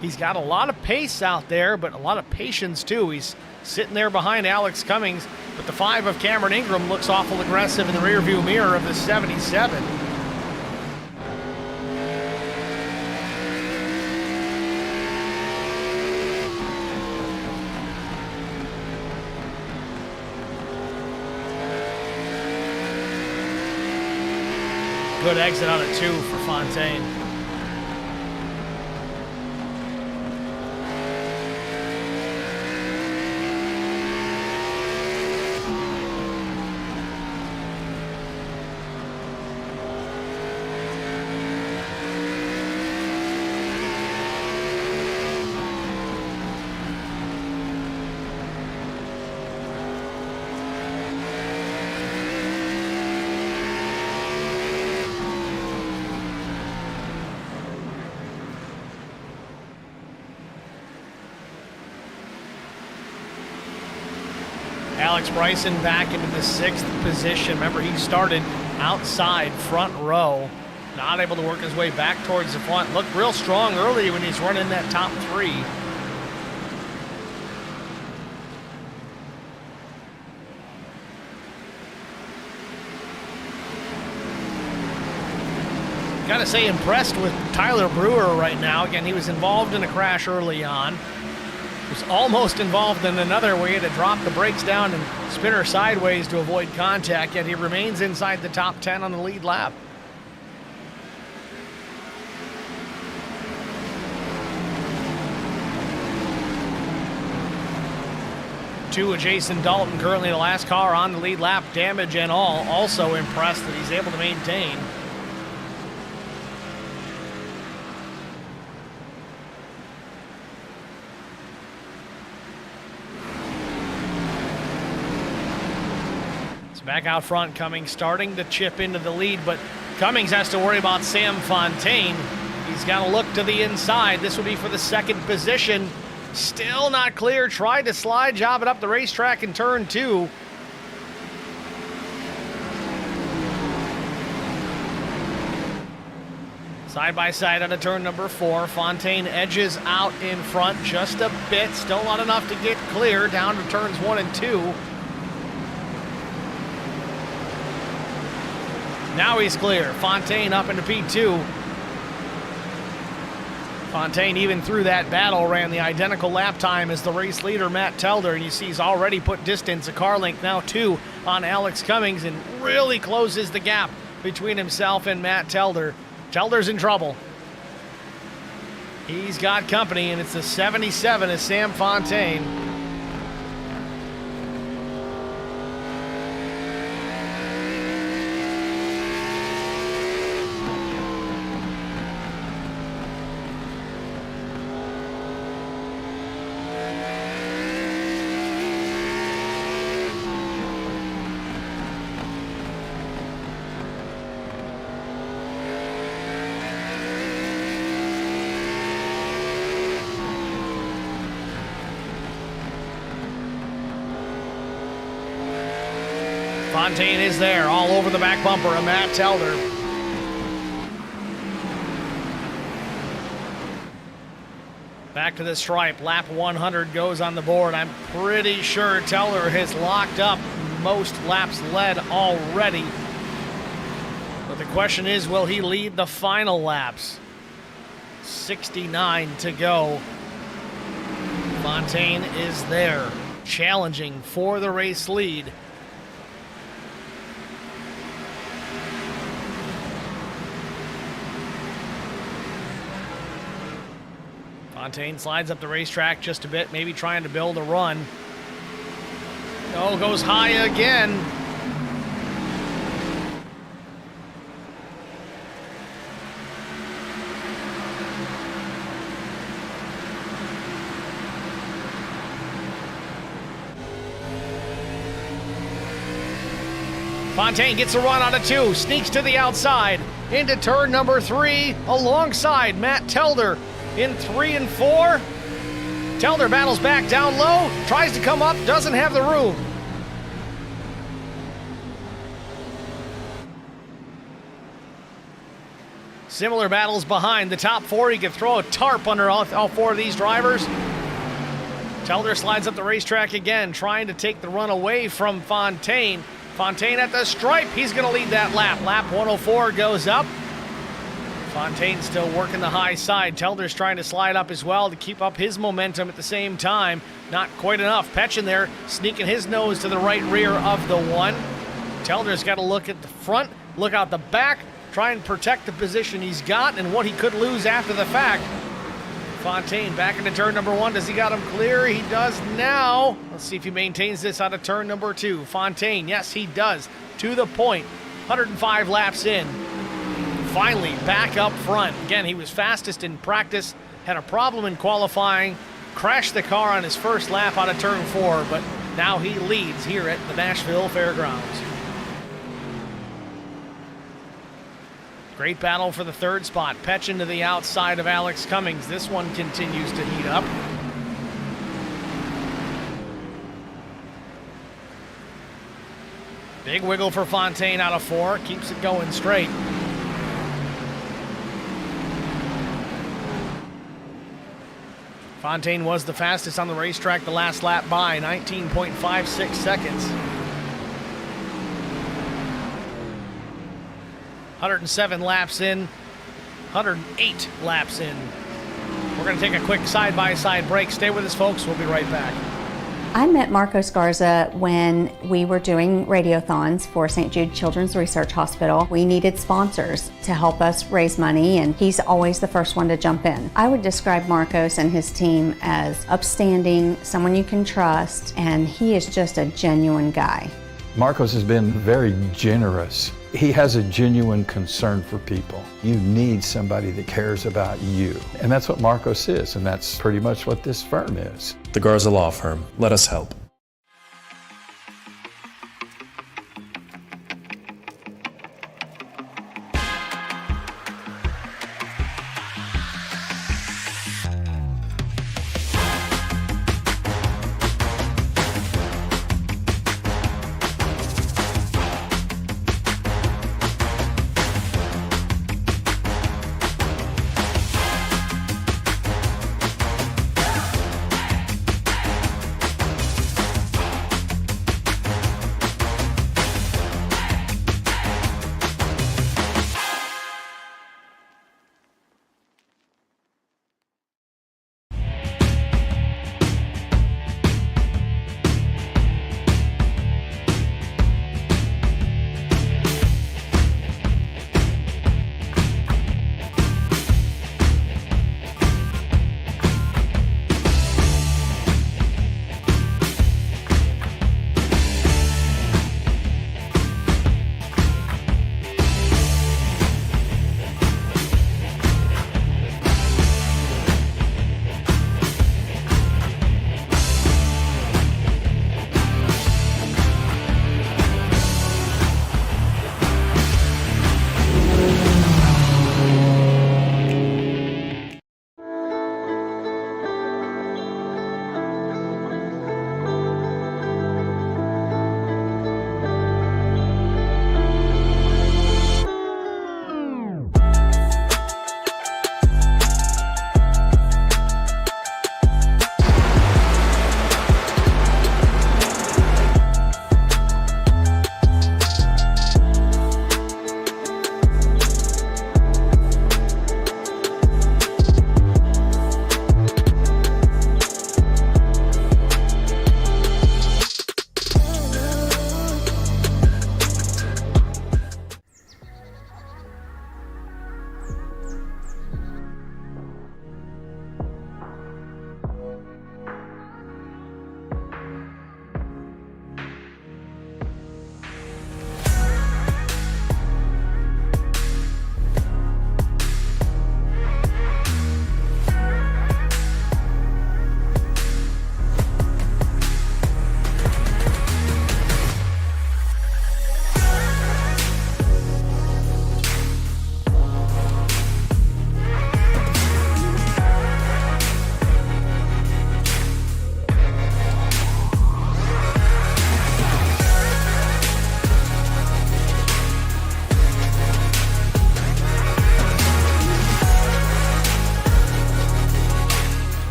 [SPEAKER 1] He's got a lot of pace out there, but a lot of patience too. He's sitting there behind Alex Cummings, but the 5 of Cameron Ingram looks awful aggressive in the rearview mirror of the 77. Good exit out of 2 for Fontaine. Alex Bryson back into the 6th position. Remember, he started outside front row. Not able to work his way back towards the front. Looked real strong early when he's running that top 3. Gotta say, impressed with Tyler Brewer right now. Again, he was involved in a crash early on. Was almost involved in another where he had to drop the brakes down and spin her sideways to avoid contact, yet he remains inside the top 10 on the lead lap. Two of Jason Dalton, currently the last car on the lead lap, damage and all. Also impressed that he's able to maintain. Back out front, Cummings starting to chip into the lead, but Cummings has to worry about Sam Fontaine. He's got to look to the inside. This will be for the 2nd position. Still not clear. Tried to slide, job it up the racetrack in turn 2. Side by side out of turn number 4. Fontaine edges out in front just a bit. Still not enough to get clear down to turns 1 and 2. Now he's clear. Fontaine up into P2. Fontaine, even through that battle, ran the identical lap time as the race leader, Matt Telder, and you see he's already put distance, a car length now 2 on Alex Cummings, and really closes the gap between himself and Matt Telder. Telder's in trouble. He's got company, and it's the 77 of Sam Fontaine. Fontaine is there, all over the back bumper of Matt Telder. Back to the stripe, lap 100 goes on the board. I'm pretty sure Telder has locked up most laps led already. But the question is, will he lead the final laps? 69 to go. Fontaine is there, challenging for the race lead. Fontaine slides up the racetrack just a bit, maybe trying to build a run. Oh, goes high again. Fontaine gets a run out of 2, sneaks to the outside, into turn number 3, alongside Matt Telder in 3 and 4. Telder battles back down low, tries to come up, doesn't have the room. Similar battles behind the top four. He could throw a tarp under all four of these drivers. Telder slides up the racetrack again, trying to take the run away from Fontaine. Fontaine at the stripe. He's going to lead that lap. Lap 104 goes up. Fontaine's still working the high side. Telder's trying to slide up as well to keep up his momentum at the same time. Not quite enough. Petchin there sneaking his nose to the right rear of the one. Telder's got to look at the front, look out the back, try and protect the position he's got and what he could lose after the fact. Fontaine back into turn number one. Does he got him clear? He does now. Let's see if he maintains this out of turn number two. Fontaine, yes, he does. To the point. 105 laps in. Finally back up front. Again, he was fastest in practice, had a problem in qualifying, crashed the car on his first lap out of turn four, but now he leads here at the Nashville Fairgrounds. Great battle for the third spot. Petchin to the outside of Alex Cummings. This one continues to heat up. Big wiggle for Fontaine out of four. Keeps it going straight. Fontaine was the fastest on the racetrack the last lap by 19.56 seconds. 107 laps in, 108 laps in. We're going to take a quick side-by-side break. Stay with us, folks. We'll be right back.
[SPEAKER 2] I met Marco Scarza when we were doing radiothons for St. Jude Children's Research Hospital. We needed sponsors to help us raise money, and he's always the first one to jump in. I would describe Marcos and his team as upstanding, someone you can trust, and he is just a genuine guy.
[SPEAKER 3] Marcos has been very generous. He has a genuine concern for people. You need somebody that cares about you. And that's what Marcos is, and that's pretty much what this firm is.
[SPEAKER 4] The Garza Law Firm. Let us help.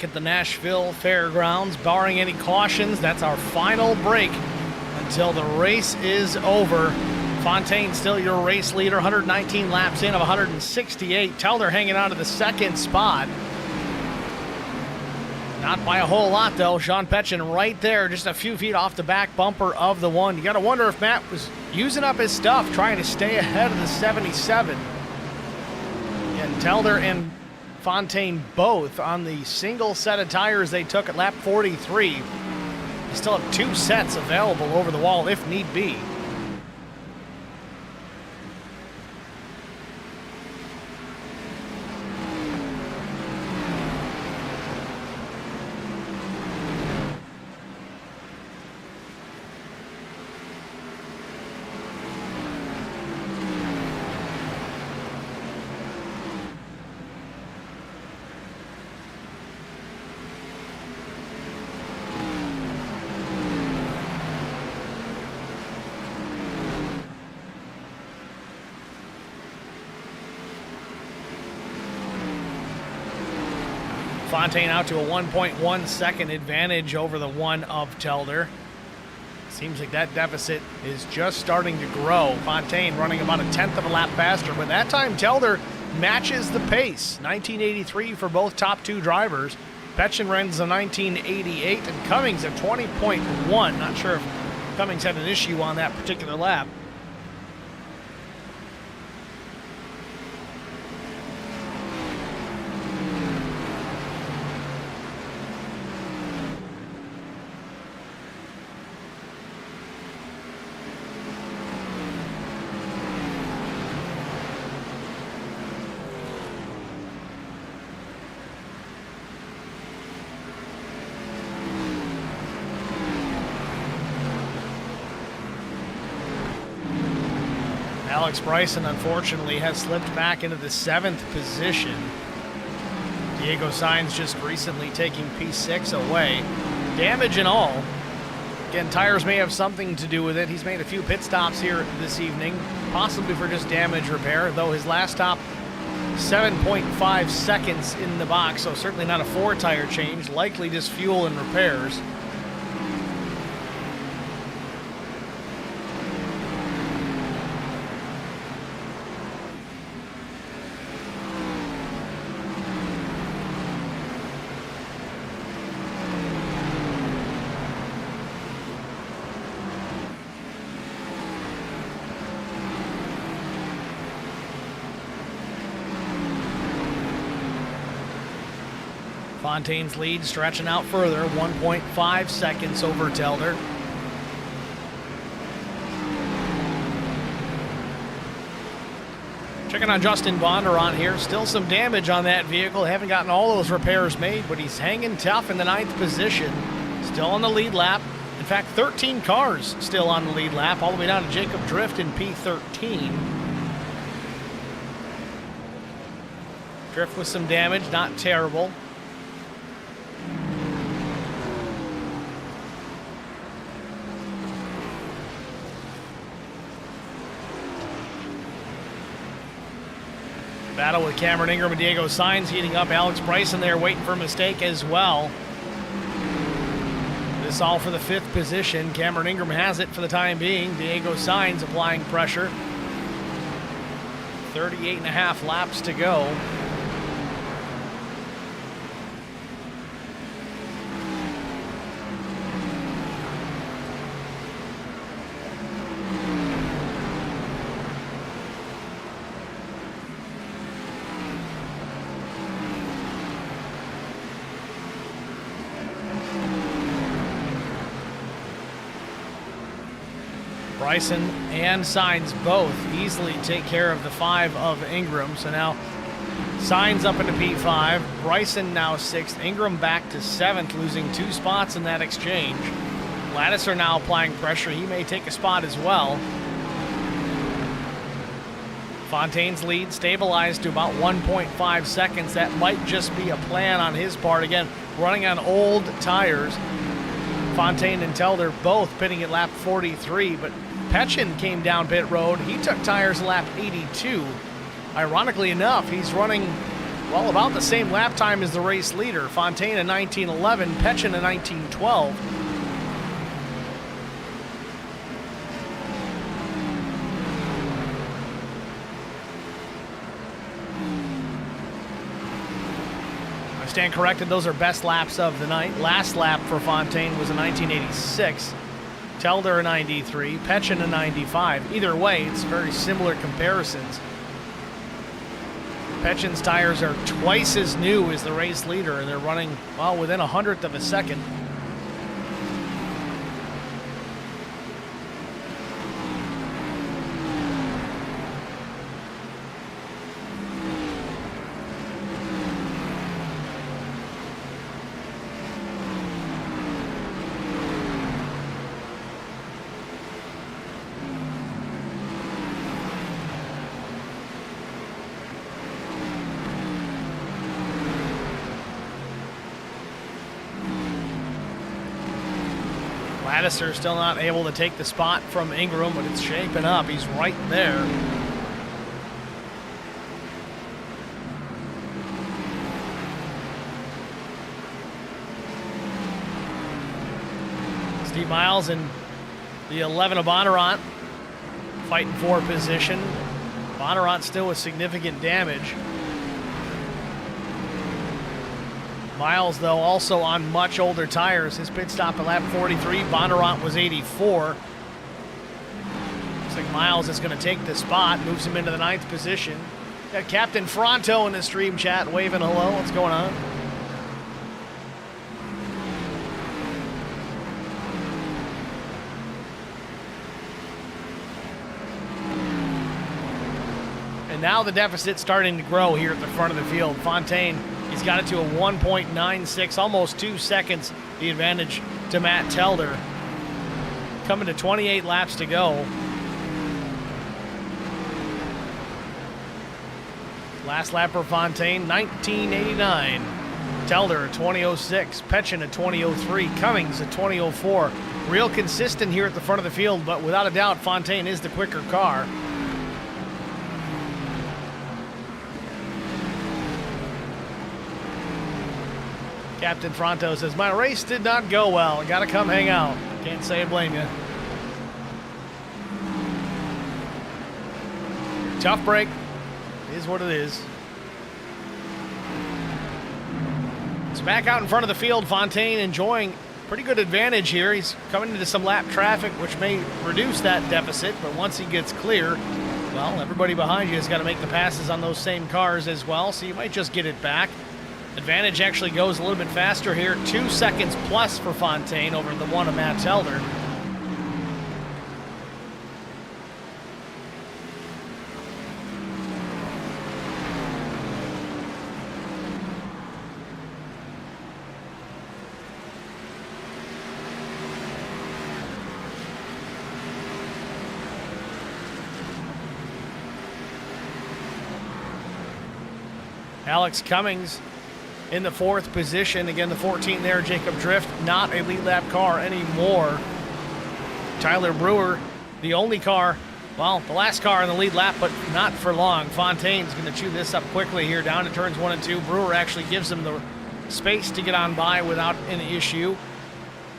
[SPEAKER 1] back at the Nashville Fairgrounds. Barring any cautions, that's our final break until the race is over. Fontaine still your race leader, 119 laps in of 168. Telder hanging on to the second spot. Not by a whole lot, though. Sean Petchin right there, just a few feet off the back bumper of the one. You got to wonder if Matt was using up his stuff, trying to stay ahead of the 77. And Telder and Fontaine both on the single set of tires they took at lap 43. You still have 2 sets available over the wall if need be. Fontaine out to a 1.1 second advantage over the one of Telder. Seems like that deficit is just starting to grow. Fontaine running about a 1/10 of a lap faster, but that time Telder matches the pace. 1983 for both top 2 drivers. Petchin runs a 1988 and Cummings a 20.1. Not sure if Cummings had an issue on that particular lap. Alex Bryson, unfortunately, has slipped back into the 7th position. Diego Sainz just recently taking P6 away. Damage and all. Again, tires may have something to do with it. He's made a few pit stops here this evening, possibly for just damage repair, though his last stop, 7.5 seconds in the box, so certainly not a 4-tire change, likely just fuel and repairs. Fontaine's lead stretching out further, 1.5 seconds over Telder. Checking on Justin Bondurant here. Still some damage on that vehicle. Haven't gotten all those repairs made, but he's hanging tough in the 9th position. Still on the lead lap. In fact, 13 cars still on the lead lap, all the way down to Jacob Drift in P13. Drift with some damage, not terrible. Battle with Cameron Ingram and Diego Sainz heating up. Alex Bryson there waiting for a mistake as well. This all for the 5th position. Cameron Ingram has it for the time being. Diego Sainz applying pressure. 38.5 laps to go. Bryson and Sainz both easily take care of the 5 of Ingram. So now Sainz up into P5. Bryson now 6th. Ingram back to 7th, losing 2 spots in that exchange. Lattiser now applying pressure. He may take a spot as well. Fontaine's lead stabilized to about 1.5 seconds. That might just be a plan on his part. Again, running on old tires. Fontaine and Telder both pitting at lap 43, but Petchin came down pit road. He took tires at lap 82. Ironically enough, he's running well, about the same lap time as the race leader. Fontaine in 19:11, Petchin in 19:12. I stand corrected, those are best laps of the night. Last lap for Fontaine was in 1986. Telder in 93, Petchin in 95. Either way, it's very similar comparisons. Petchin's tires are twice as new as the race leader, and they're running, well, within 100th of a second. Laddister still not able to take the spot from Ingram, but it's shaping up. He's right there. Steve Miles and the 11 of Bonnarant fighting for position. Bonnarant still with significant damage. Miles, though, also on much older tires. His pit stop at lap 43. Bonnarant was 84. Looks like Miles is going to take the spot. Moves him into the 9th position. Got Captain Fronto in the stream chat waving hello. What's going on? And now the deficit's starting to grow here at the front of the field. Fontaine, he's got it to a 1.96, almost 2 seconds, the advantage to Matt Telder. Coming to 28 laps to go. Last lap for Fontaine, 1989. Telder at 20.06, Petchin at 20.03, Cummings at 20.04. Real consistent here at the front of the field, but without a doubt, Fontaine is the quicker car. Captain Fronto says, my race did not go well. Gotta come hang out. Can't say I blame you. Tough break. It is what it is. It's back out in front of the field. Fontaine enjoying pretty good advantage here. He's coming into some lap traffic, which may reduce that deficit, but once he gets clear, well, everybody behind you has got to make the passes on those same cars as well, so you might just get it back. Advantage actually goes a little bit faster here. 2 seconds plus for Fontaine over the one of Matt Telder. Alex Cummings in the 4th position. Again, the 14 there, Jacob Drift, not a lead lap car anymore. Tyler Brewer, the only car, well, the last car in the lead lap, but not for long. Fontaine's going to chew this up quickly here down to turns 1 and 2. Brewer actually gives him the space to get on by without an issue.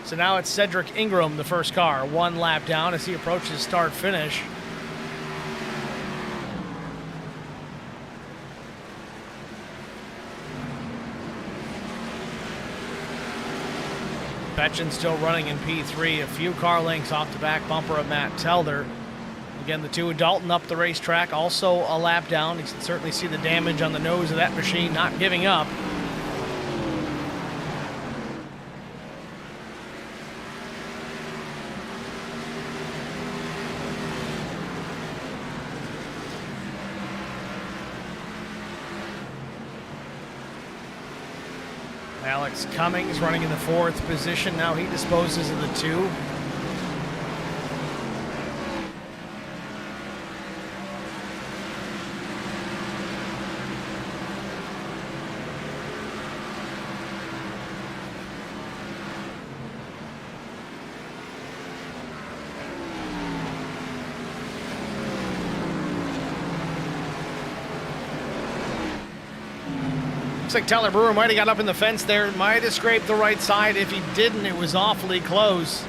[SPEAKER 1] So now it's Cedric Ingram, the first car, 1 lap down as he approaches start finish. Petchin still running in P3, a few car lengths off the back bumper of Matt Telder. Again, the two of Dalton up the racetrack, also a lap down. You can certainly see the damage on the nose of that machine, not giving up. Alex Cummings running in the 4th position. Now he disposes of the 2. Looks like Tyler Brewer might have got up in the fence there. Might have scraped the right side. If he didn't, it was awfully close.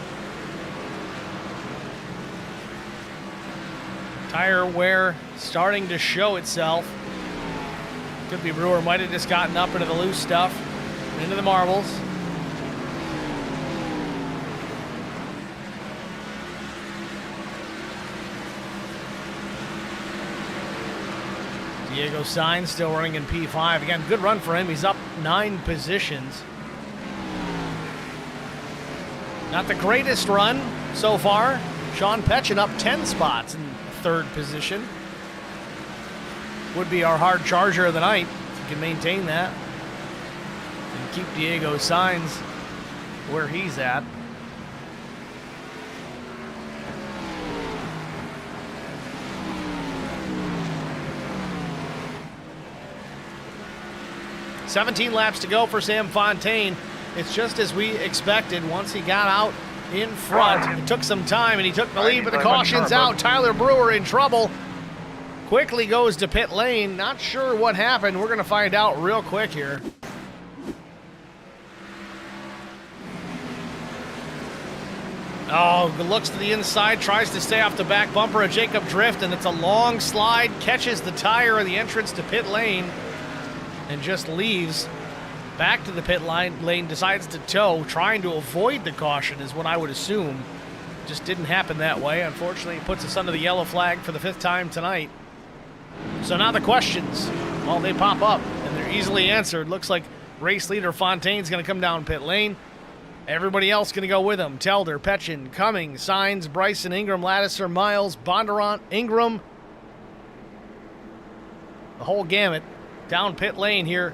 [SPEAKER 1] Tire wear starting to show itself. Could be Brewer might have just gotten up into the loose stuff, into the marbles. Diego Sainz still running in P5. Again, good run for him. He's up 9 positions. Not the greatest run so far. Sean Petchin up 10 spots in 3rd position. Would be our hard charger of the night if he can maintain that and keep Diego Sainz where he's at. "17 laps to go for Sam Fontaine. It's just as we expected. Once he got out in front, it took some time and he took the lead, but the caution's out. Tyler Brewer in trouble. Quickly goes to pit lane. Not sure what happened. We're going to find out real quick here. Oh, looks to the inside, tries to stay off the back bumper of Jacob Drift, and it's a long slide, catches the tire of the entrance to pit lane, and just leaves back to the pit lane, decides to tow, trying to avoid the caution is what I would assume. Just didn't happen that way. Unfortunately, it puts us under the yellow flag for the 5th time tonight. So now the questions, well, they pop up, and they're easily answered. Looks like race leader Fontaine's going to come down pit lane. Everybody else going to go with him. Telder, Petchin, Cummings, Sainz, Bryson, Ingram, Laddiser, Miles, Bondurant, Ingram. The whole gamut down pit lane here,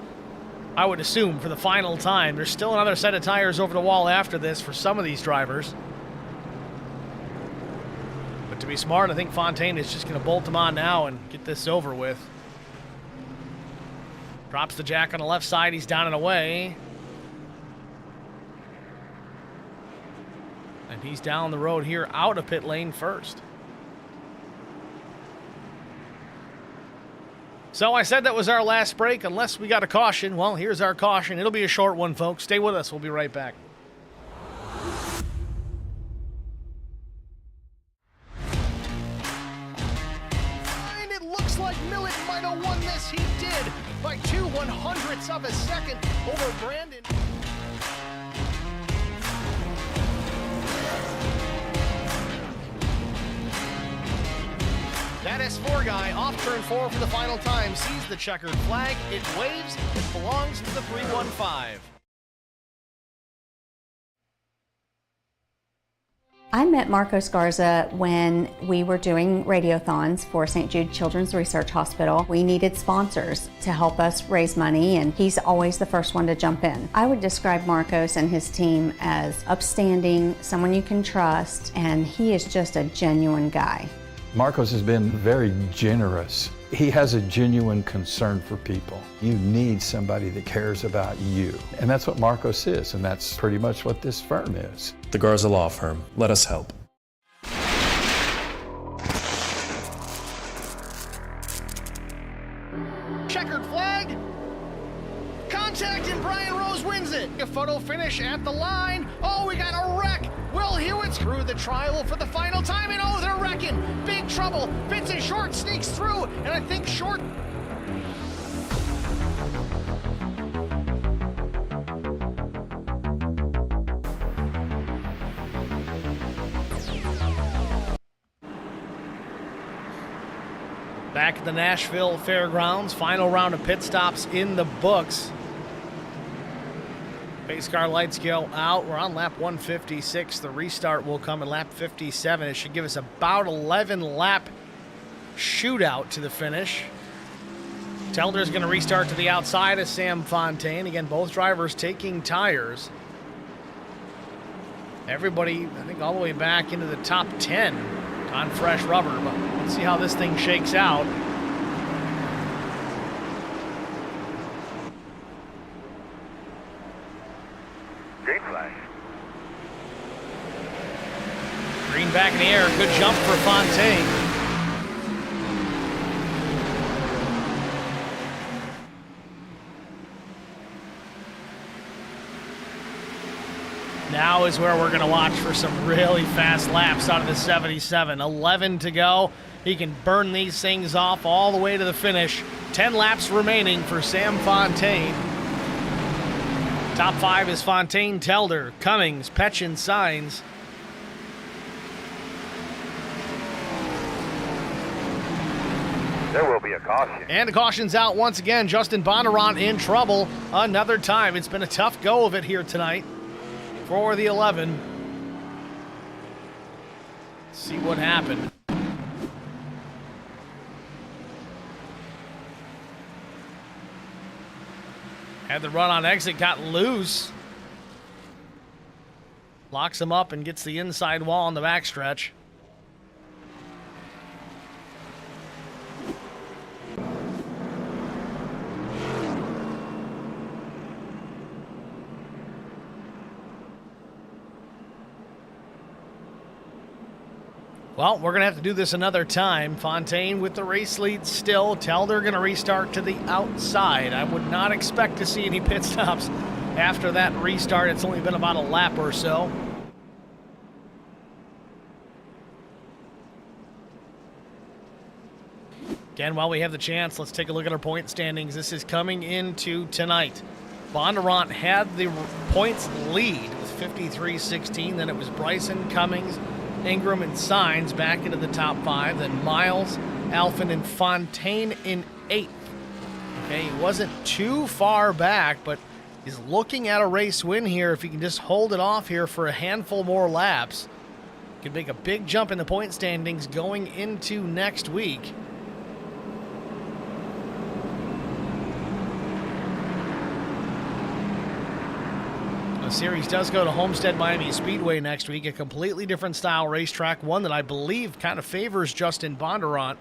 [SPEAKER 1] I would assume, for the final time. There's still another set of tires over the wall after this for some of these drivers. But to be smart, I think Fontaine is just going to bolt them on now and get this over with. Drops the jack on the left side. He's down and away. And he's down the road here out of pit lane first. So I said that was our last break, unless we got a caution. Well, here's our caution. It'll be a short one, folks. Stay with us. We'll be right back. And it looks like Millet might have won this. He did by 2/100ths of a second over Brandon. That S4 guy off turn 4 for the final time sees the checkered flag. It waves. It belongs to the 315.
[SPEAKER 2] I met Marco Scarza when we were doing radiothons for St. Jude Children's Research Hospital. We needed sponsors to help us raise money, and he's always the first one to jump in. I would describe Marcos and his team as upstanding, someone you can trust, and he is just a genuine guy.
[SPEAKER 3] Marcos has been very generous. He has a genuine concern for people. You need somebody that cares about you. And that's what Marcos is, and that's pretty much what this firm is.
[SPEAKER 4] The Garza Law Firm. Let us help.
[SPEAKER 1] Checkered flag. Contact, and Brian Rose wins it. A photo finish at the line. Oh, we got a wreck. Will Hewitt's through the trial for the final time, and oh, they're wrecking. Big trouble. Vincent Short sneaks through, and I think Short... Back at the Nashville Fairgrounds, final round of pit stops in the books. Pace car lights go out. We're on lap 156. The restart will come in lap 57. It should give us about 11 lap shootout to the finish. Telder's going to restart to the outside of Sam Fontaine. Again, both drivers taking tires. Everybody, I think, all the way back into the top 10 on fresh rubber. But let's see how this thing shakes out.
[SPEAKER 5] Green flag.
[SPEAKER 1] Green back in the air. Good jump for Fontaine. Now is where we're going to watch for some really fast laps out of the 77. 11 to go. He can burn these things off all the way to the finish. 10 laps remaining for Sam Fontaine. Top 5 is Fontaine, Telder, Cummings, Petchen, Sainz.
[SPEAKER 5] There will be a caution.
[SPEAKER 1] And the caution's out once again. Justin Bondurant in trouble another time. It's been a tough go of it here tonight for the 11. Let's see what happened. Had the run on exit, got loose. Locks him up and gets the inside wall on the backstretch. Well, we're going to have to do this another time. Fontaine with the race lead still. Telder going to restart to the outside. I would not expect to see any pit stops after that restart. It's only been about a lap or so. Again, while we have the chance, let's take a look at our point standings. This is coming into tonight. Bondurant had the points lead with 53-16. Then it was Bryson, Cummings, Ingram, and Sainz back into the top 5. Then Miles, Alphin, and Fontaine in 8th. Okay, he wasn't too far back, but he's looking at a race win here. If he can just hold it off here for a handful more laps, he can make a big jump in the point standings going into next week. The series does go to Homestead Miami Speedway next week, a completely different style racetrack, one that I believe kind of favors Justin Bondurant.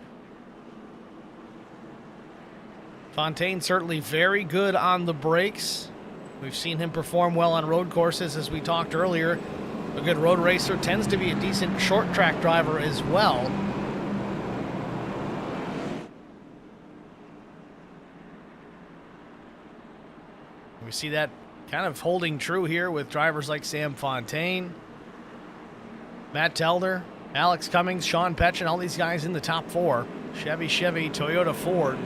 [SPEAKER 1] Fontaine certainly very good on the brakes. We've seen him perform well on road courses, as we talked earlier. A good road racer, tends to be a decent short track driver as well. We see that kind of holding true here with drivers like Sam Fontaine, Matt Telder, Alex Cummings, Sean Petchen, all these guys in the top 4. Chevy, Toyota, Ford.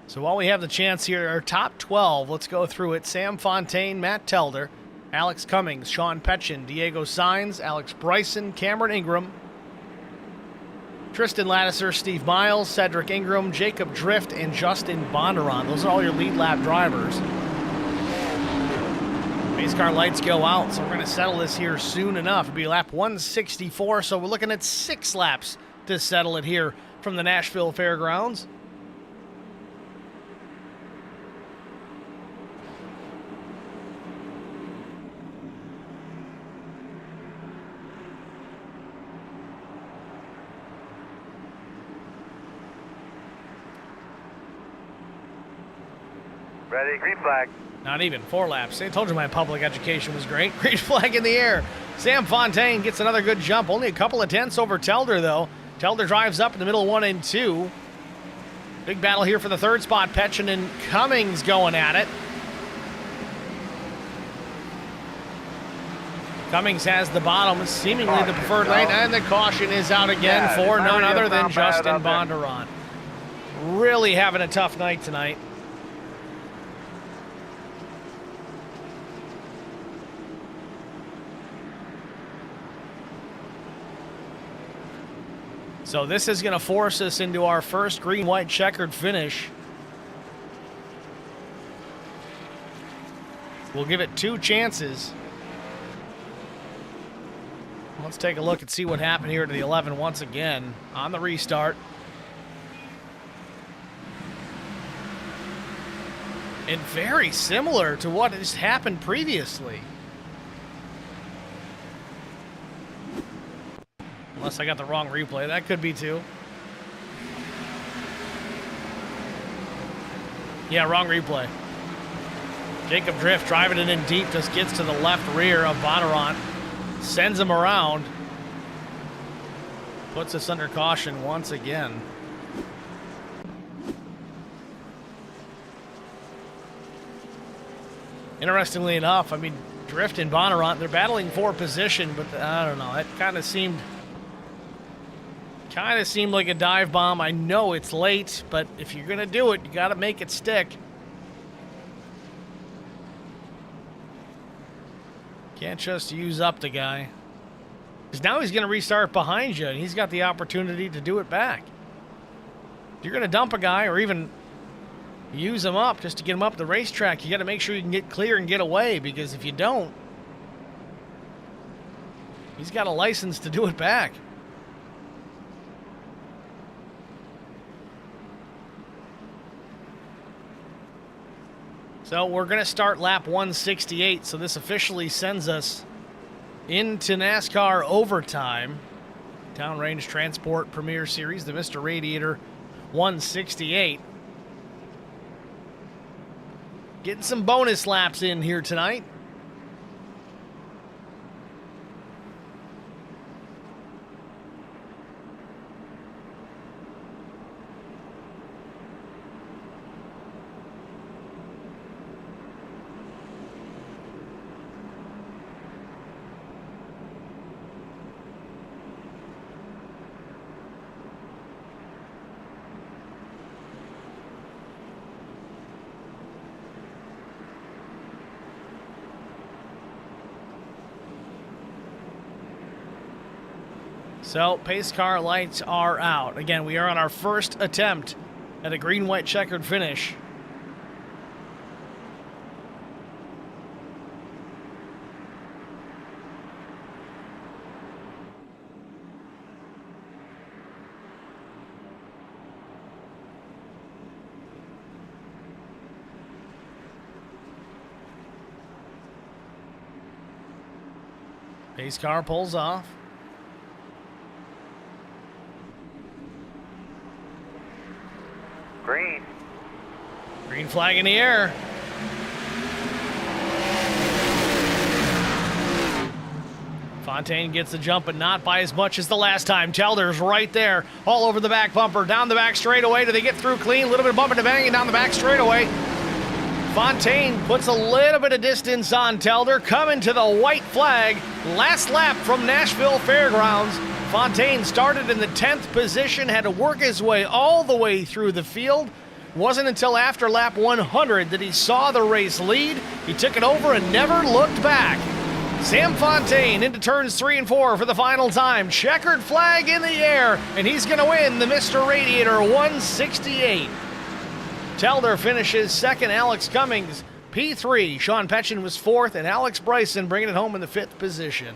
[SPEAKER 1] So while we have the chance here, our top 12, let's go through it. Sam Fontaine, Matt Telder, Alex Cummings, Sean Petchen, Diego Sainz, Alex Bryson, Cameron Ingram, Tristan Lattiser, Steve Miles, Cedric Ingram, Jacob Drift, and Justin Bondurant. Those are all your lead lap drivers. Pace car lights go out, so we're going to settle this here soon enough. It'll be lap 164, so we're looking at 6 laps to settle it here from the Nashville Fairgrounds.
[SPEAKER 5] Ready, green flag.
[SPEAKER 1] Not even 4 laps. I told you my public education was great. Green flag in the air. Sam Fontaine gets another good jump. Only a couple of tenths over Telder, though. Telder drives up in the middle 1 and 2. Big battle here for the 3rd spot. Petchen and Cummings going at it. Cummings has the bottom, seemingly the preferred lane, and the caution is out again for none other than Justin Bondurant. Really having a tough night tonight. So this is going to force us into our first green-white checkered finish. We'll give it 2 chances. Let's take a look and see what happened here to the 11 once again on the restart. And very similar to what has happened previously. Unless I got the wrong replay. That could be too. Yeah, wrong replay. Jacob Drift driving it in deep, just gets to the left rear of Bonnarant. Sends him around. Puts us under caution once again. Interestingly enough, I mean, Drift and Bonnarant, they're battling for position, but I don't know. It kind of seemed like a dive bomb. I know it's late, but if you're going to do it, you got to make it stick. Can't just use up the guy. Because now he's going to restart behind you, and he's got the opportunity to do it back. If you're going to dump a guy or even use him up just to get him up the racetrack, you got to make sure you can get clear and get away, because if you don't, he's got a license to do it back. So we're going to start lap 168, so this officially sends us into NASCAR overtime. Downrange Transport Premier Series, the Mr. Radiator 168. Getting some bonus laps in here tonight. So, pace car lights are out. Again, we are on our first attempt at a green-white checkered finish. Pace car pulls off.
[SPEAKER 5] Green.
[SPEAKER 1] Green flag in the air. Fontaine gets the jump, but not by as much as the last time. Telder's right there, all over the back bumper, down the back straightaway. Do they get through clean? A little bit of bumping and banging down the back straightaway. Fontaine puts a little bit of distance on Telder, coming to the white flag. Last lap from Nashville Fairgrounds. Fontaine started in the 10th position, had to work his way all the way through the field. Wasn't until after lap 100 that he saw the race lead. He took it over and never looked back. Sam Fontaine into turns 3 and 4 for the final time. Checkered flag in the air, and he's going to win the Mr. Radiator 168. Telder finishes second. Alex Cummings, P3. Sean Petchin was fourth, and Alex Bryson bringing it home in the 5th position.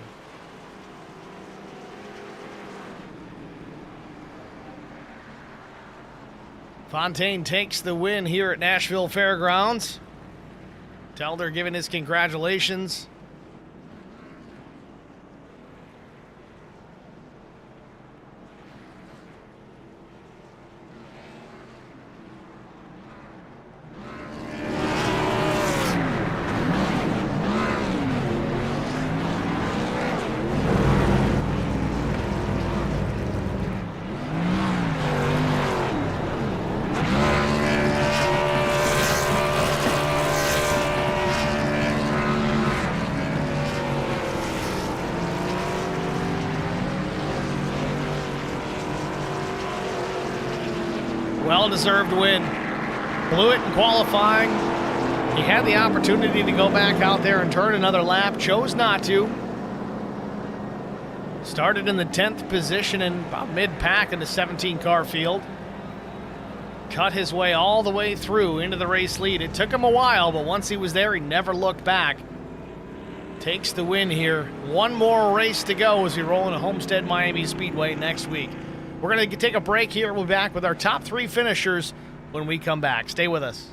[SPEAKER 1] Fontaine takes the win here at Nashville Fairgrounds. Telder giving his congratulations. Well-deserved win. Blew it in qualifying. He had the opportunity to go back out there and turn another lap. Chose not to. Started in the 10th position in about mid-pack in the 17-car field. Cut his way all the way through into the race lead. It took him a while, but once he was there, he never looked back. Takes the win here. One more race to go as we roll into Homestead Miami Speedway next week. We're going to take a break here. We'll be back with our top 3 finishers when we come back. Stay with us.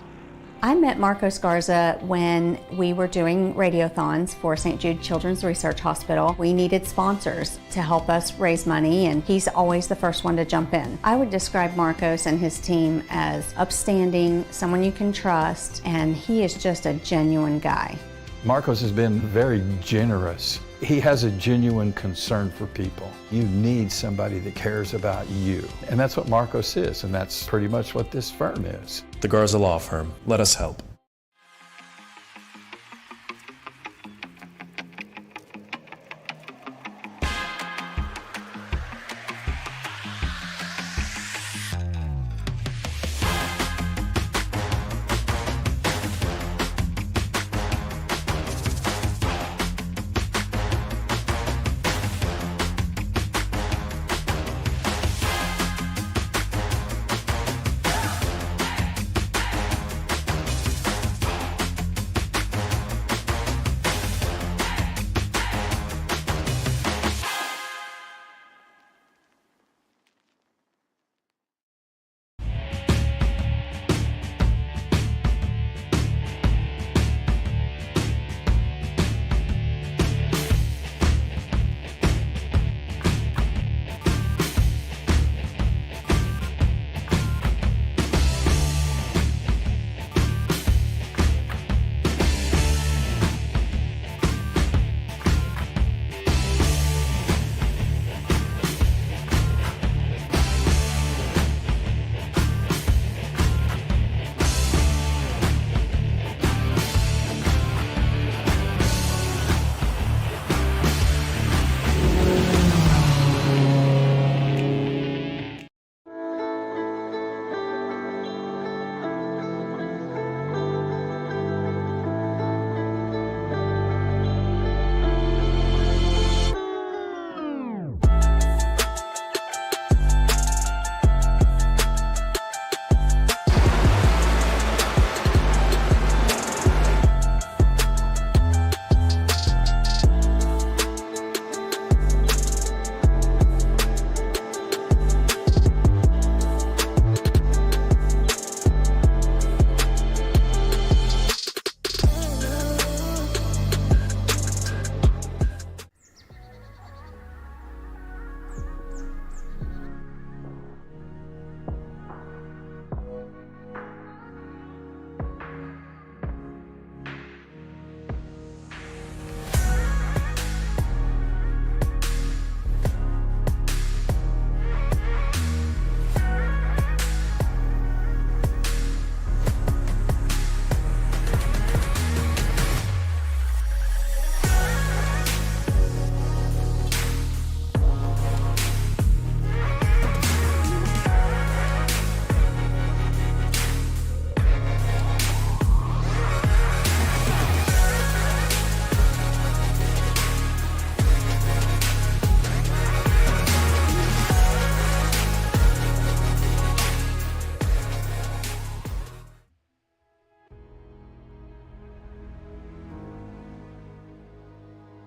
[SPEAKER 2] I met Marco Scarza when we were doing radiothons for St. Jude Children's Research Hospital. We needed sponsors to help us raise money, and he's always the first one to jump in. I would describe Marcos and his team as upstanding, someone you can trust, and he is just a genuine guy.
[SPEAKER 3] Marcos has been very generous. He has a genuine concern for people. You need somebody that cares about you. And that's what Marcos is, and that's pretty much what this firm is.
[SPEAKER 4] The Garza Law Firm. Let us help.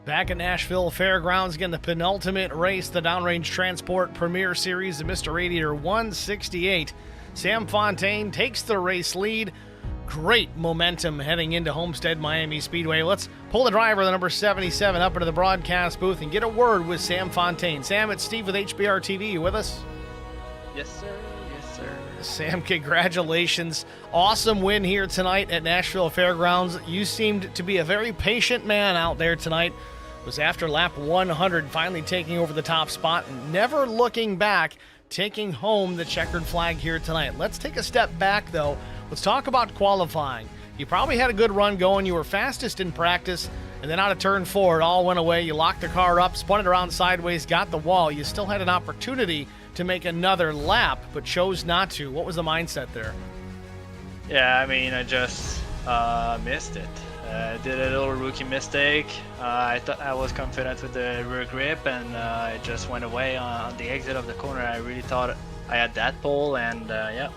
[SPEAKER 1] Back at Nashville Fairgrounds, again, the penultimate race, the Downrange Transport Premier Series, the Mr. Radiator 168. Sam Fontaine takes the race lead. Great momentum heading into Homestead Miami Speedway. Let's pull the driver, the number 77, up into the broadcast booth and get a word with Sam Fontaine. Sam, it's Steve with HBR TV. You with us?
[SPEAKER 6] Yes, sir. Yes, sir.
[SPEAKER 1] Sam, congratulations. Awesome win here tonight at Nashville Fairgrounds. You seemed to be a very patient man out there tonight. It was after lap 100, finally taking over the top spot and never looking back, taking home the checkered flag here tonight. Let's take a step back, though. Let's talk about qualifying. You probably had a good run going. You were fastest in practice, and then out of turn 4, it all went away. You locked the car up, spun it around sideways, got the wall. You still had an opportunity to make another lap, but chose not to. What was the mindset there?
[SPEAKER 6] Yeah, I mean, I just missed it. Did a little rookie mistake. I thought I was confident with the rear grip, and it just went away on the exit of the corner. I really thought I had that pole, and yeah,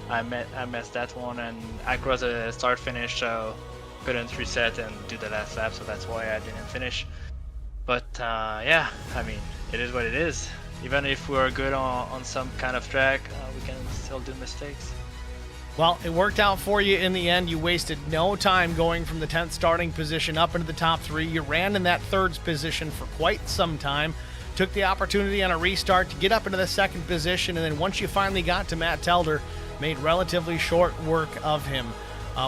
[SPEAKER 6] I messed that one, and across the start finish, so couldn't reset and do the last lap, so that's why I didn't finish. But yeah, I mean, it is what it is. Even if we're good on some kind of track, we can still do mistakes.
[SPEAKER 1] Well, it worked out for you in the end. You wasted no time going from the 10th starting position up into the top 3. You ran in that 3rd position for quite some time. Took the opportunity on a restart to get up into the 2nd position, and then once you finally got to Matt Telder, made relatively short work of him.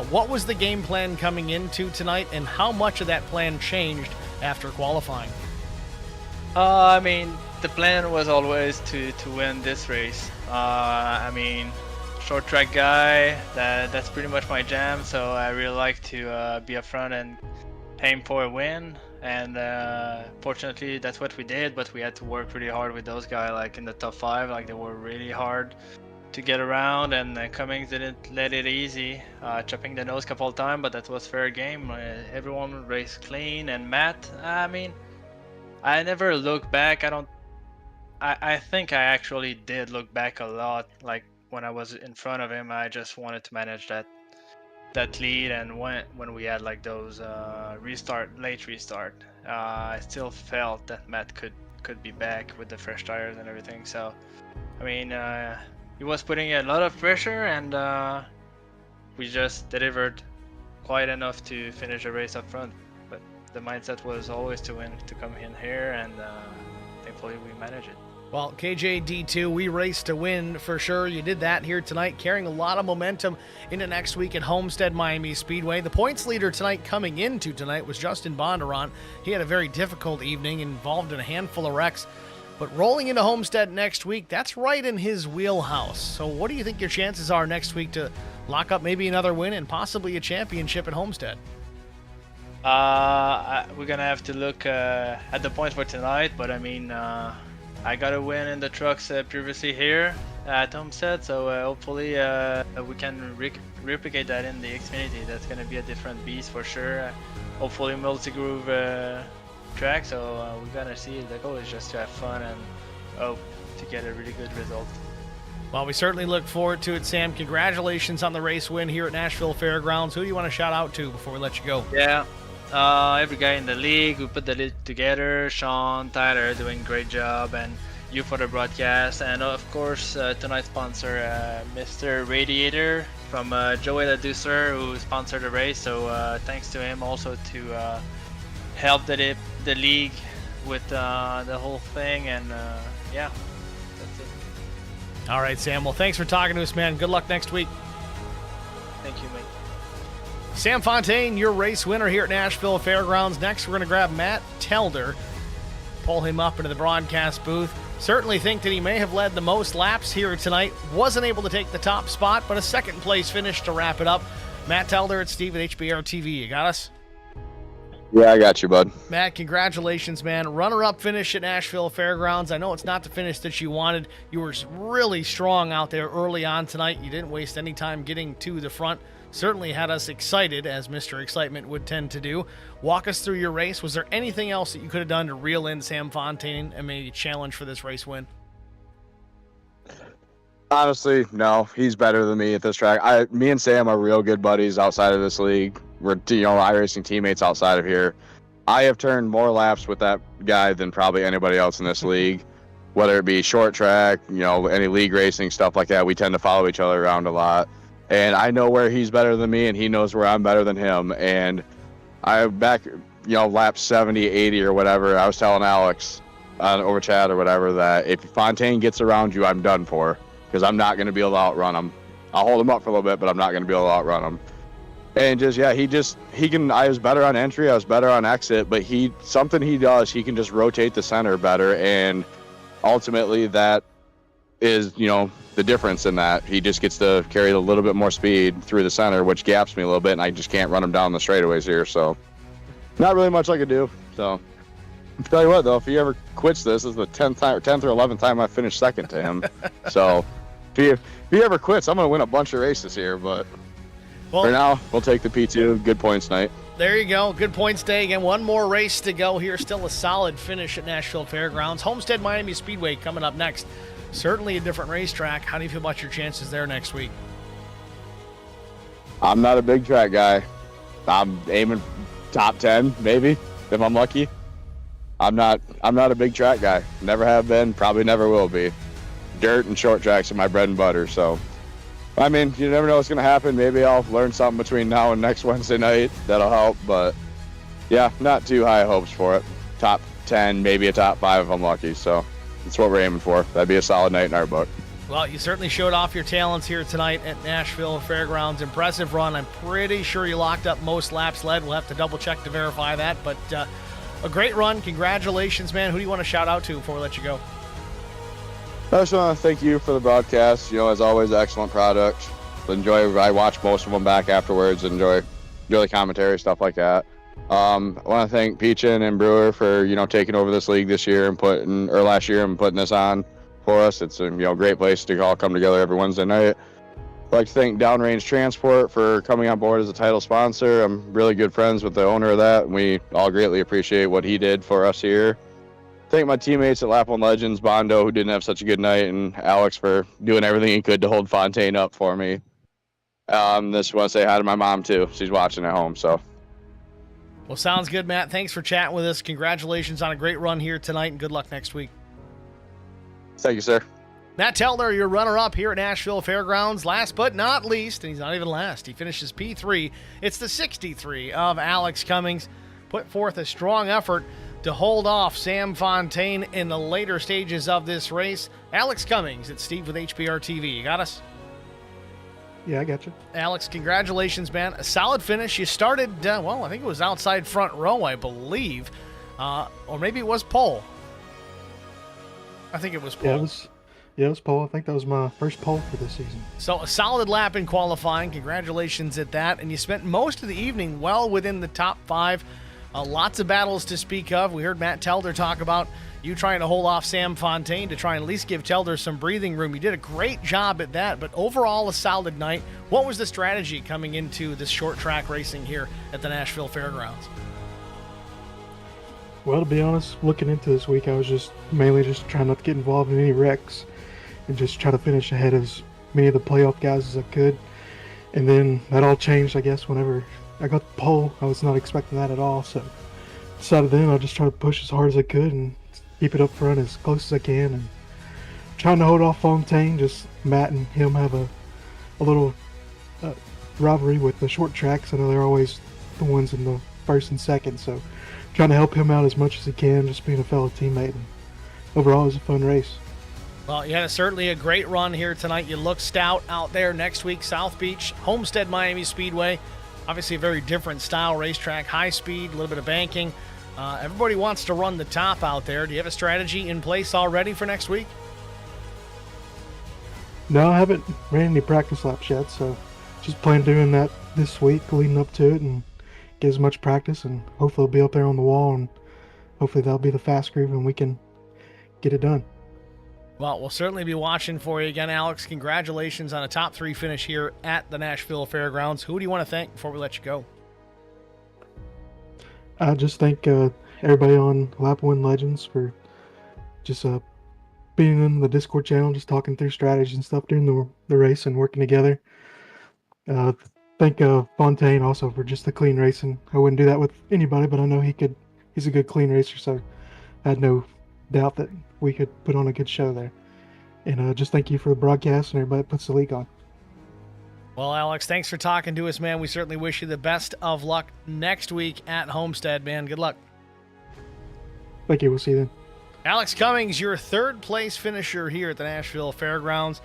[SPEAKER 1] What was the game plan coming into tonight, and how much of that plan changed after qualifying?
[SPEAKER 6] I mean, the plan was always to win this race. Short track guy, that's pretty much my jam, so I really like to be up front and aim for a win. And fortunately that's what we did, but we had to work really hard with those guys, like in the top 5, like they were really hard to get around, and Cummings didn't let it easy, chopping the nose a couple of times, but that was fair game. Everyone raced clean, and Matt, I never look back. I think I actually did look back a lot, like when I was in front of him. I just wanted to manage that lead, and when we had like those late restart, I still felt that Matt could be back with the fresh tires and everything. So I mean, he was putting a lot of pressure, and we just delivered quite enough to finish the race up front. But the mindset was always to win, to come in here, and thankfully we managed it.
[SPEAKER 1] Well, KJD2, we raced to win for sure. You did that here tonight, carrying a lot of momentum into next week at Homestead Miami Speedway. The points leader tonight coming into tonight was Justin Bondurant. He had a very difficult evening, involved in a handful of wrecks. But rolling into Homestead next week, that's right in his wheelhouse. So what do you think your chances are next week to lock up maybe another win and possibly a championship at Homestead?
[SPEAKER 6] We're going to have to look at the points for tonight, but I mean, I got a win in the trucks previously here at Homestead, so hopefully we can replicate that in the Xfinity. That's going to be a different beast for sure. Hopefully multi-groove track, so we're going to see. The goal is just to have fun and hope to get a really good result.
[SPEAKER 1] Well, we certainly look forward to it, Sam. Congratulations on the race win here at Nashville Fairgrounds. Who do you want to shout out to before we let you go?
[SPEAKER 6] Yeah. Every guy in the league who put the league together, Sean, Tyler, doing a great job, and you for the broadcast, and of course tonight's sponsor, Mr. Radiator from Joey Ladusser, who sponsored the race. So thanks to him also to help the league with the whole thing, and yeah, that's it.
[SPEAKER 1] All right, Sam. Well, thanks for talking to us, man. Good luck next week.
[SPEAKER 6] Thank you, mate.
[SPEAKER 1] Sam Fontaine, your race winner here at Nashville Fairgrounds. Next, we're going to grab Matt Telder, pull him up into the broadcast booth. Certainly think that he may have led the most laps here tonight. Wasn't able to take the top spot, but a second place finish to wrap it up. Matt Telder at Steve at HBR TV. You got us?
[SPEAKER 7] Yeah, I got you, bud.
[SPEAKER 1] Matt, congratulations, man. Runner-up finish at Nashville Fairgrounds. I know it's not the finish that you wanted. You were really strong out there early on tonight. You didn't waste any time getting to the front. Certainly had us excited, as Mr. Excitement would tend to do. Walk us through your race. Was there anything else that you could have done to reel in Sam Fontaine and maybe challenge for this race win?
[SPEAKER 7] Honestly, no. He's better than me at this track. Me and Sam are real good buddies outside of this league. We're iRacing teammates outside of here. I have turned more laps with that guy than probably anybody else in this league. Whether it be short track, any league racing, stuff like that, we tend to follow each other around a lot. And I know where he's better than me, and he knows where I'm better than him. And lap 70, 80 or whatever, I was telling Alex over chat or whatever that if Fontaine gets around you, I'm done for, because I'm not going to be able to outrun him. I'll hold him up for a little bit, but I'm not going to be able to outrun him. And he can. I was better on entry, I was better on exit, but he does, he can just rotate the center better, and ultimately that is, the difference in that. He just gets to carry a little bit more speed through the center, which gaps me a little bit, and I just can't run him down the straightaways here, so not really much I could do. So I'll tell you what, though, if he ever quits this is the 10th or 11th time I finished second to him. So if he ever quits, I'm going to win a bunch of races here, but for now, we'll take the P2. Good points night.
[SPEAKER 1] There you go. Good points day. Again, one more race to go here. Still a solid finish at Nashville Fairgrounds. Homestead Miami Speedway coming up next. Certainly a different racetrack. How do you feel about your chances there next week?
[SPEAKER 7] I'm not a big track guy. I'm aiming top 10, maybe, if I'm lucky. I'm not a big track guy. Never have been, probably never will be. Dirt and short tracks are my bread and butter, so I mean, you never know what's going to happen. Maybe I'll learn something between now and next Wednesday night. That'll help. But, yeah, not too high hopes for it. Top 10, maybe a top 5 if I'm lucky. So that's what we're aiming for. That'd be a solid night in our book.
[SPEAKER 1] Well, you certainly showed off your talents here tonight at Nashville Fairgrounds. Impressive run. I'm pretty sure you locked up most laps led. We'll have to double-check to verify that. But a great run. Congratulations, man. Who do you want to shout out to before we let you go?
[SPEAKER 7] I just want to thank you for the broadcast. As always, excellent product. I watch most of them back afterwards. Enjoy the commentary, stuff like that. I want to thank Peachin and Brewer for taking over this league this year and last year and putting this on for us. It's a great place to all come together every Wednesday night. I'd like to thank Downrange Transport for coming on board as a title sponsor. I'm really good friends with the owner of that, and we all greatly appreciate what he did for us here. Thank my teammates at Lap 1 Legends, Bondo, who didn't have such a good night, and Alex for doing everything he could to hold Fontaine up for me. Just want to say hi to my mom, too. She's watching at home, so.
[SPEAKER 1] Well, sounds good, Matt. Thanks for chatting with us. Congratulations on a great run here tonight, and good luck next week.
[SPEAKER 7] Thank you, sir.
[SPEAKER 1] Matt Telder, your runner-up here at Nashville Fairgrounds. Last but not least, and he's not even last, he finishes P3. It's the 63 of Alex Cummings. Put forth a strong effort to hold off Sam Fontaine in the later stages of this race. Alex Cummings, it's Steve with HPR TV. You got us?
[SPEAKER 8] Yeah, I got you.
[SPEAKER 1] Alex, congratulations, man. A solid finish. You started, I think it was outside front row, I believe. Or maybe it was pole. I think it was pole.
[SPEAKER 8] Yeah, it was pole. I think that was my first pole for this season.
[SPEAKER 1] So a solid lap in qualifying. Congratulations at that. And you spent most of the evening well within the top 5. Lots of battles to speak of. We heard Matt Telder talk about you trying to hold off Sam Fontaine to try and at least give Telder some breathing room. You did a great job at that, but overall a solid night. What was the strategy coming into this short track racing here at the Nashville Fairgrounds?
[SPEAKER 8] Well, to be honest, looking into this week, I was mainly trying not to get involved in any wrecks and just try to finish ahead of as many of the playoff guys as I could. And then that all changed, I guess, whenever I got the pole. I was not expecting that at all, so decided then I'll just try to push as hard as I could and keep it up front as close as I can, and trying to hold off Fontaine. Just Matt and him have a little rivalry with the short tracks. I know they're always the ones in the first and second, so trying to help him out as much as he can, just being a fellow teammate. And overall, it was a fun race.
[SPEAKER 1] Well, you had certainly a great run here tonight. You look stout out there. Next week, South Beach, Homestead Miami Speedway. Obviously a very different style racetrack, high speed, a little bit of banking. Everybody wants to run the top out there. Do you have a strategy in place already for next week?
[SPEAKER 8] No, I haven't ran any practice laps yet, so just plan doing that this week leading up to it and get as much practice, and hopefully I'll be up there on the wall, and hopefully that'll be the fast groove and we can get it done.
[SPEAKER 1] Well, we'll certainly be watching for you again, Alex. Congratulations on a top 3 finish here at the Nashville Fairgrounds. Who do you want to thank before we let you go?
[SPEAKER 8] I just thank everybody on Lap 1 Legends for just being in the Discord channel, just talking through strategies and stuff during the race and working together. Thank Fontaine also for just the clean racing. I wouldn't do that with anybody, but I know he's a good clean racer, so I had no doubt that we could put on a good show there. And just thank you for the broadcast and everybody that puts the league on.
[SPEAKER 1] Well, Alex, thanks for talking to us, man. We certainly wish you the best of luck next week at Homestead, man. Good luck.
[SPEAKER 8] Thank you. We'll see you then.
[SPEAKER 1] Alex Cummings, your 3rd place finisher here at the Nashville Fairgrounds.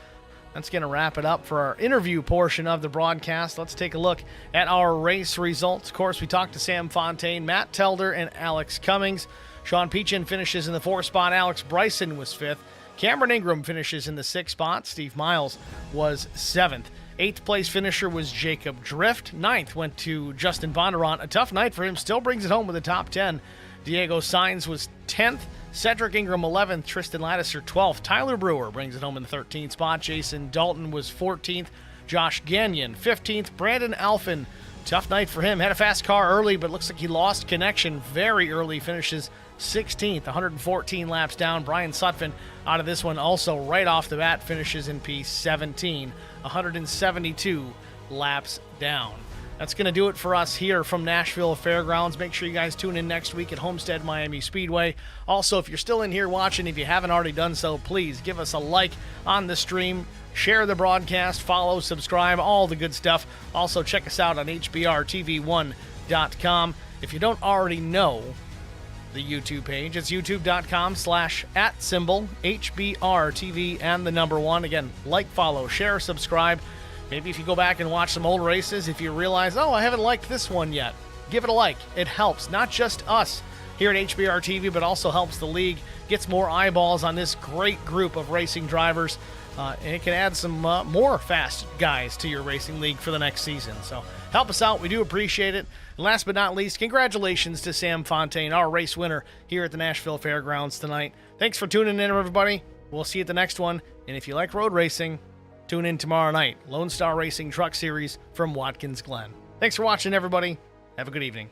[SPEAKER 1] That's going to wrap it up for our interview portion of the broadcast. Let's take a look at our race results. Of course, we talked to Sam Fontaine, Matt Telder, and Alex Cummings. Sean Peachin finishes in the 4th spot. Alex Bryson was 5th. Cameron Ingram finishes in the 6th spot. Steve Miles was 7th. 8th place finisher was Jacob Drift. 9th went to Justin Bondurant. A tough night for him. Still brings it home with the top 10. Diego Sainz was 10th. Cedric Ingram 11th. Tristan Lattiser 12th. Tyler Brewer brings it home in the 13th spot. Jason Dalton was 14th. Josh Gagnon 15th. Brandon Alphin, tough night for him. Had a fast car early, but looks like he lost connection very early. Finishes 16th, 114 laps down. Brian Sutphin out of this one also right off the bat finishes in P17, 172 laps down. That's going to do it for us here from Nashville Fairgrounds. Make sure you guys tune in next week at Homestead Miami Speedway. Also, if you're still in here watching, if you haven't already done so, please give us a like on the stream, share the broadcast, follow, subscribe, all the good stuff. Also, check us out on hbrtv1.com. If you don't already know the YouTube page, it's youtube.com/@HBRTV and the number 1. Again, like, follow, share, subscribe. Maybe if you go back and watch some old races, if you realize, oh, I haven't liked this one yet, give it a like. It helps, not just us here at HBR TV, but also helps the league, gets more eyeballs on this great group of racing drivers, and it can add some more fast guys to your racing league for the next season. So help us out. We do appreciate it. And last but not least, congratulations to Sam Fontaine, our race winner here at the Nashville Fairgrounds tonight. Thanks for tuning in, everybody. We'll see you at the next one. And if you like road racing, tune in tomorrow night, Lone Star Racing Truck Series from Watkins Glen. Thanks for watching, everybody. Have a good evening.